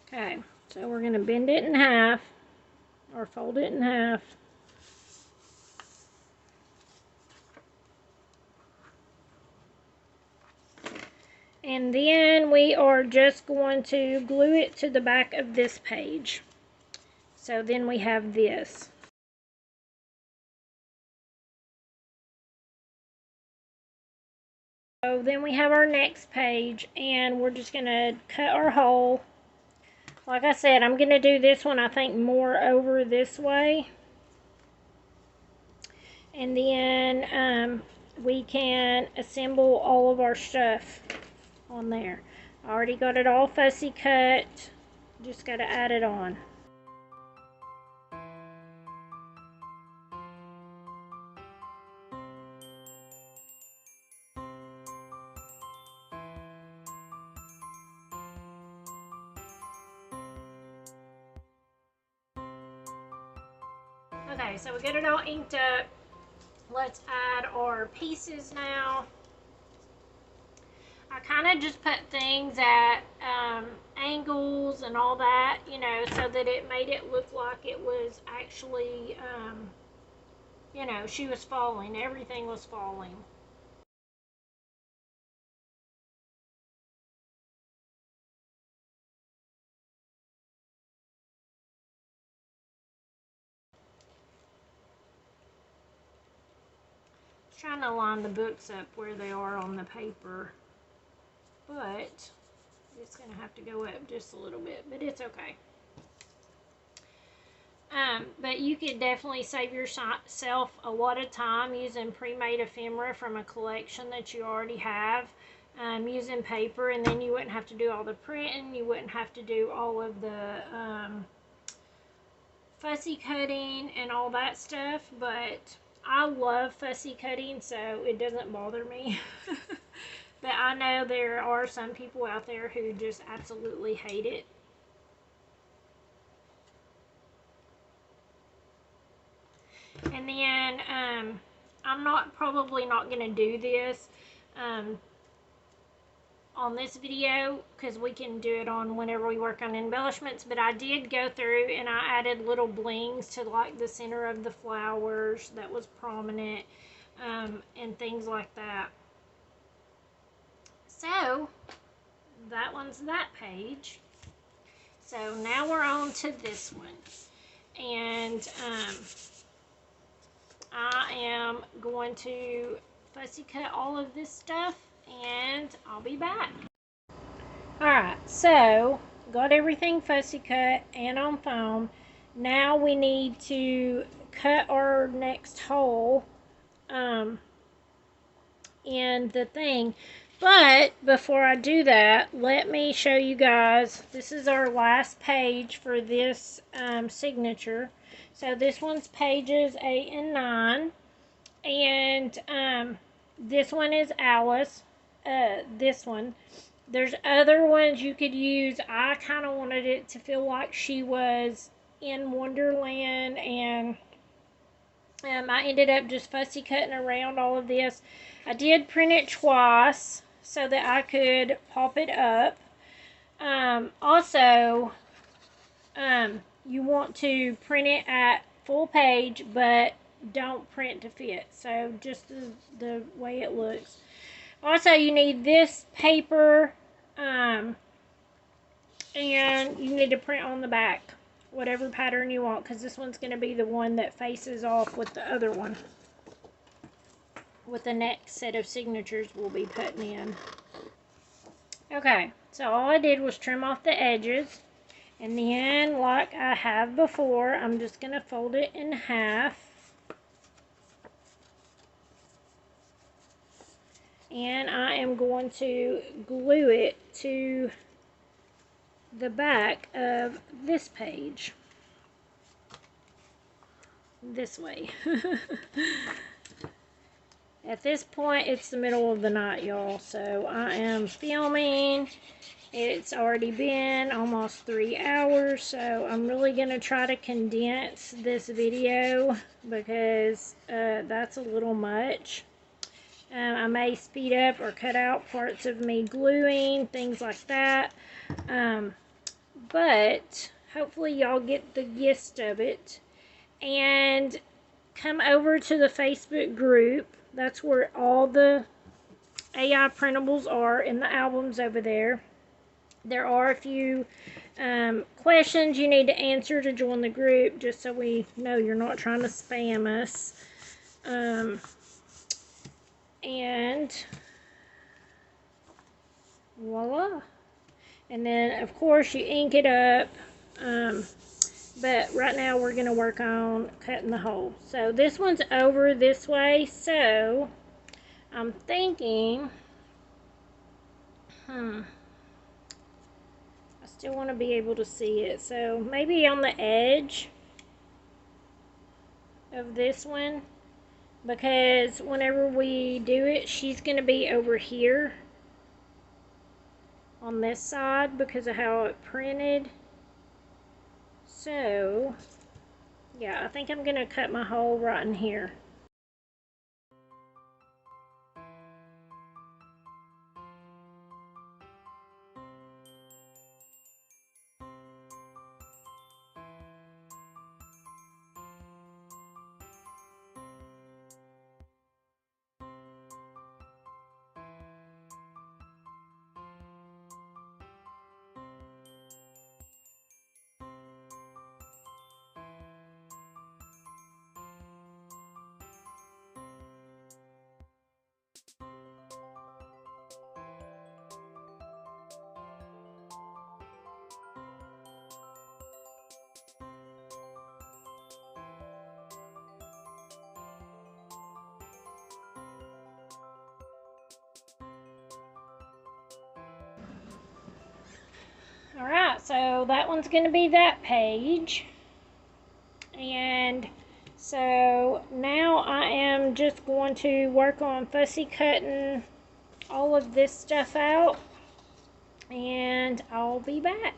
Okay, so we're going to bend it in half, or fold it in half. And then we are just going to glue it to the back of this page. So then we have this. So then we have our next page, and we're just going to cut our hole. Like I said, I'm going to do this one, I think, more over this way. And then we can assemble all of our stuff on there. I already got it all fussy cut. Just got to add it on. Okay, so we got it all inked up. Let's add our pieces now. I kind of just put things at angles and all that, you know, so that it made it look like it was actually, you know, she was falling. Everything was falling. Trying to line the books up where they are on the paper, but it's going to have to go up just a little bit, but it's okay. But you could definitely save yourself a lot of time using pre-made ephemera from a collection that you already have, using paper, and then you wouldn't have to do all the printing, you wouldn't have to do all of the fussy cutting and all that stuff. But I love fussy cutting, so it doesn't bother me. But I know there are some people out there who just absolutely hate it. And then I'm probably not going to do this on this video, because we can do it on whenever we work on embellishments, but I did go through and I added little blings to like the center of the flowers that was prominent, and things like that. So that one's that page. So now we're on to this one, and I am going to fussy cut all of this stuff, and I'll be back. Alright, so got everything fussy cut and on foam. Now we need to cut our next hole in the thing. But before I do that, let me show you guys. This is our last page for this signature. So this one's pages 8 and 9. And this one is Alice. This one. There's other ones you could use. I kind of wanted it to feel like she was in Wonderland, and I ended up just fussy cutting around all of this. I did print it twice so that I could pop it up. Also, you want to print it at full page, but don't print to fit. So just the way it looks. Also, you need this paper, and you need to print on the back whatever pattern you want, because this one's going to be the one that faces off with the other one, with the next set of signatures we'll be putting in. Okay, so all I did was trim off the edges, and then like I have before, I'm just going to fold it in half. And I am going to glue it to the back of this page. This way. At this point, it's the middle of the night, y'all. So I am filming. It's already been almost 3 hours. So I'm really going to try to condense this video because that's a little much. I may speed up or cut out parts of me gluing, things like that. But hopefully y'all get the gist of it. And come over to the Facebook group. That's where all the AI printables are in the albums over there. There are a few questions you need to answer to join the group, just so we know you're not trying to spam us. And voila. And then, of course, you ink it up. But right now, we're going to work on cutting the hole. So this one's over this way. So I'm thinking, I still want to be able to see it. So maybe on the edge of this one. Because whenever we do it, she's going to be over here on this side because of how it printed. So, yeah, I think I'm going to cut my hole right in here. Alright, so that one's going to be that page. And so now I am just going to work on fussy cutting all of this stuff out. And I'll be back.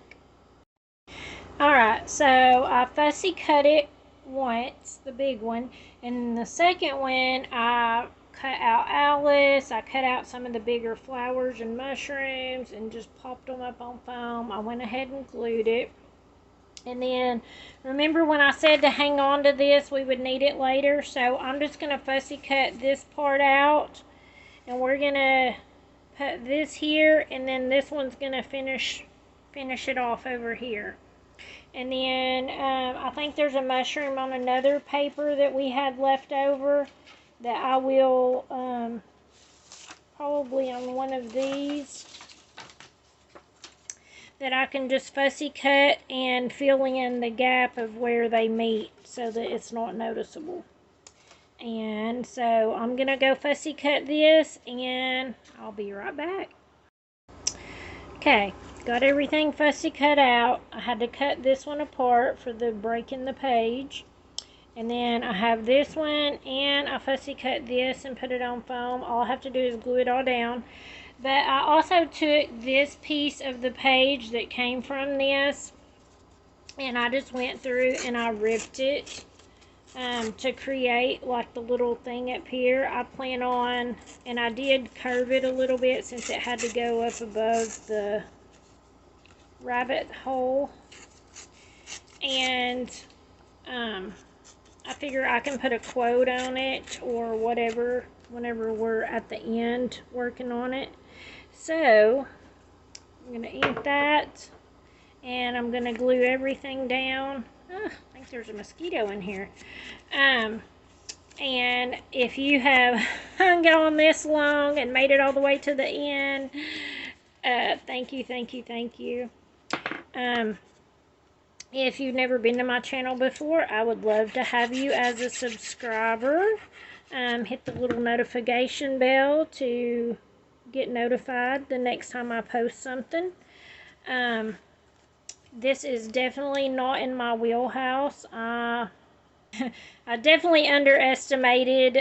Alright, so I fussy cut it once, the big one. And the second one, I cut out Alice. I cut out some of the bigger flowers and mushrooms and just popped them up on foam. I went ahead and glued it. And then, remember when I said to hang on to this, we would need it later. So I'm just going to fussy cut this part out. And we're going to put this here. And then this one's going to finish it off over here. And then I think there's a mushroom on another paper that we had left over that I will probably on one of these that I can just fussy cut and fill in the gap of where they meet so that it's not noticeable. And so I'm going to go fussy cut this and I'll be right back. Okay, got everything fussy cut out. I had to cut this one apart for the break in the page. And then I have this one and I fussy cut this and put it on foam. All I have to do is glue it all down. But I also took this piece of the page that came from this and I just went through and I ripped it to create like the little thing up here. I plan on, and I did curve it a little bit since it had to go up above the rabbit hole. And I figure I can put a quote on it or whatever whenever we're at the end working on it. So I'm going to ink that. And I'm going to glue everything down. I think there's a mosquito in here. And if you have hung on this long and made it all the way to the end, thank you, thank you, thank you. If you've never been to my channel before, I would love to have you as a subscriber. Hit the little notification bell to get notified the next time I post something. This is definitely not in my wheelhouse. I definitely underestimated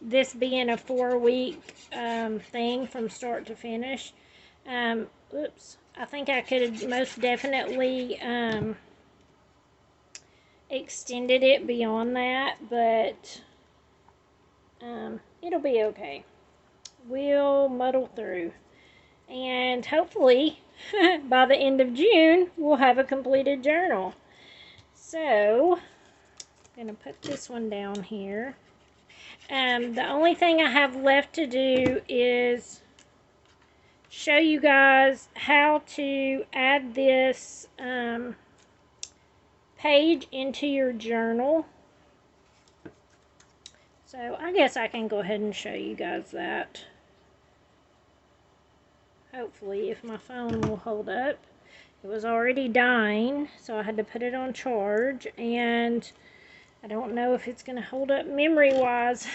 this being a 4-week thing from start to finish. Oops. I think I could have most definitely extended it beyond that, but it'll be okay. We'll muddle through. And hopefully, by the end of June, we'll have a completed journal. So, I'm going to put this one down here. The only thing I have left to do is show you guys how to add this page into your journal. So I guess I can go ahead and show you guys that. Hopefully, if my phone will hold up. It was already dying, so I had to put it on charge, and I don't know if it's going to hold up memory-wise.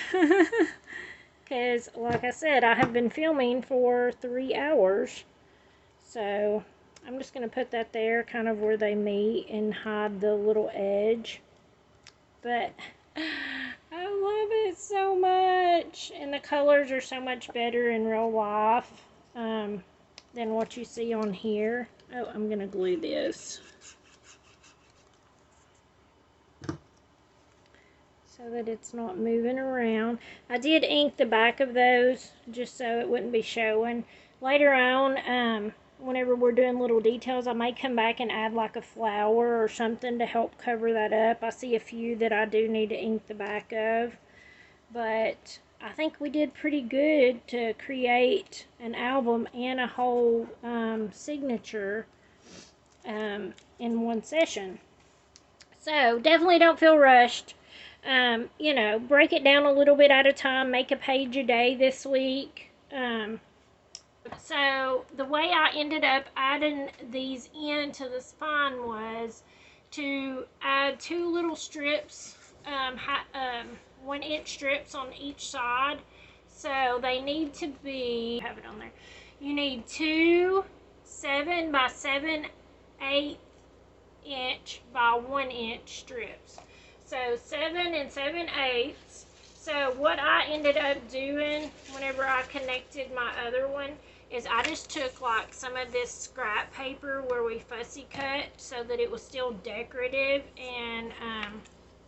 Because, like I said, I have been filming for 3 hours. So, I'm just going to put that there, kind of where they meet, and hide the little edge. But, I love it so much. And the colors are so much better in real life than what you see on here. Oh, I'm going to glue this so that it's not moving around. I did ink the back of those just so it wouldn't be showing. Later on, whenever we're doing little details, I might come back and add like a flower or something to help cover that up. I see a few that I do need to ink the back of, but I think we did pretty good to create an album and a whole signature in one session. So definitely don't feel rushed. You know, break it down a little bit at a time. Make a page a day this week. So the way I ended up adding these into the spine was to add 2 little strips, 1-inch strips on each side. So they need to be, have it on there. You need 2 7 by 7/8 inch by 1-inch strips. So 7 and 7/8. So what I ended up doing whenever I connected my other one is I just took like some of this scrap paper where we fussy cut so that it was still decorative and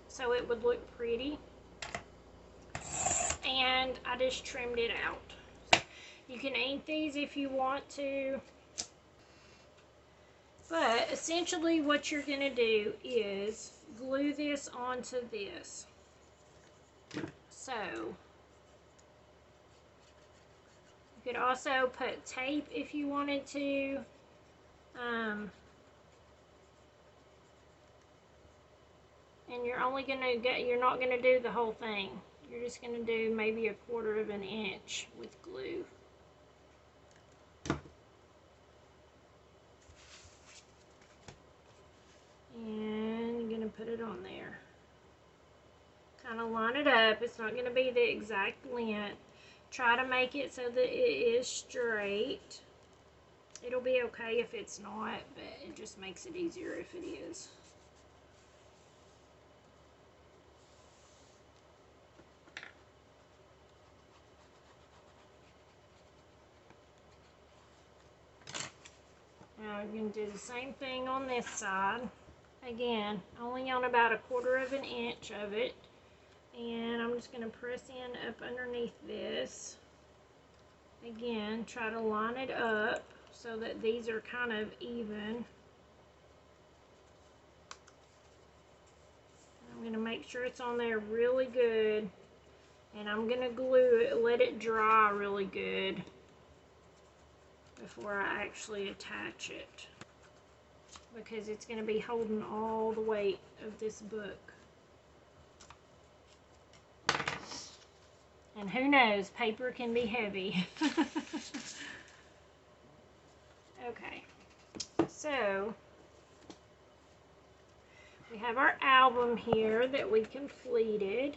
so it would look pretty. And I just trimmed it out. You can ink these if you want to. But essentially what you're going to do is glue this onto this. So, you could also put tape if you wanted to. And you're only going to you're not going to do the whole thing. You're just going to do maybe 1/4 of an inch with glue. And you're going to put it on there. Kind of line it up. It's not going to be the exact length. Try to make it so that it is straight. It'll be okay if it's not, but it just makes it easier if it is. Now you're going to do the same thing on this side. Again, only on about 1/4 of an inch of it. And I'm just going to press in up underneath this. Again, try to line it up so that these are kind of even. I'm going to make sure it's on there really good. And I'm going to glue it, let it dry really good before I actually attach it. because it's going to be holding all the weight of this book. And who knows, paper can be heavy. Okay, so we have our album here that we completed.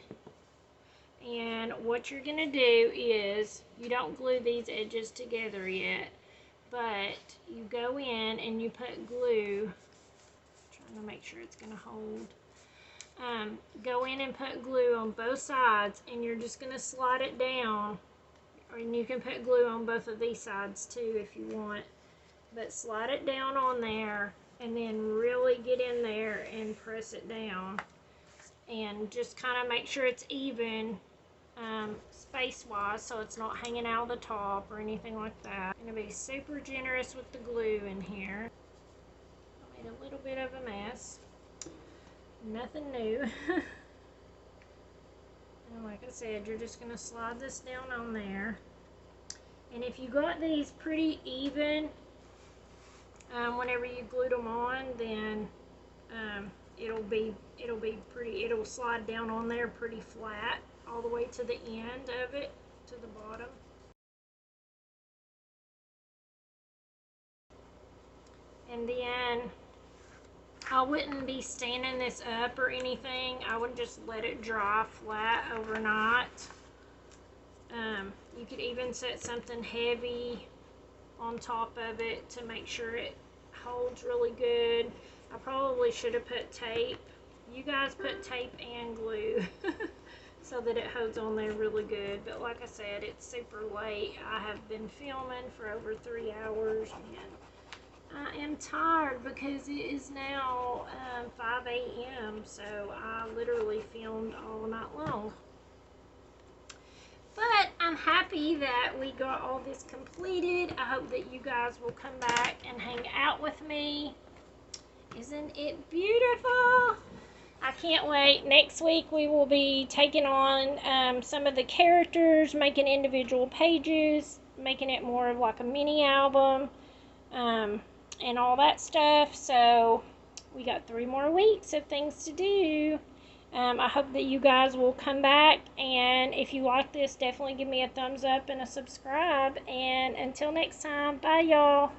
And what you're going to do is, you don't glue these edges together yet, but you go in and you put glue, trying to make sure it's going to hold. Go in and put glue on both sides, and you're just going to slide it down. And you can put glue on both of these sides too if you want. But slide it down on there, and then really get in there and press it down. And just kind of make sure it's even space-wise, so it's not hanging out of the top or anything like that. I'm going to be super generous with the glue in here. I made a little bit of a mess. Nothing new. And like I said, you're just going to slide this down on there. And if you got these pretty even, whenever you glued them on, then it'll slide down on there pretty flat all the way to the end of it, to the bottom. And then I wouldn't be standing this up or anything. I would just let it dry flat overnight. You could even set something heavy on top of it to make sure it holds really good. I probably should have put tape. You guys put tape and glue so that it holds on there really good. But like I said, it's super late. I have been filming for over 3 hours, and I am tired because it is now 5 a.m. So I literally filmed all night long. But I'm happy that we got all this completed. I hope that you guys will come back and hang out with me. Isn't it beautiful? I can't wait. Next week we will be taking on some of the characters, making individual pages, making it more of like a mini album, and all that stuff. So we got 3 more weeks of things to do. I hope that you guys will come back, and if you like this, definitely give me a thumbs up and a subscribe. And until next time, bye y'all.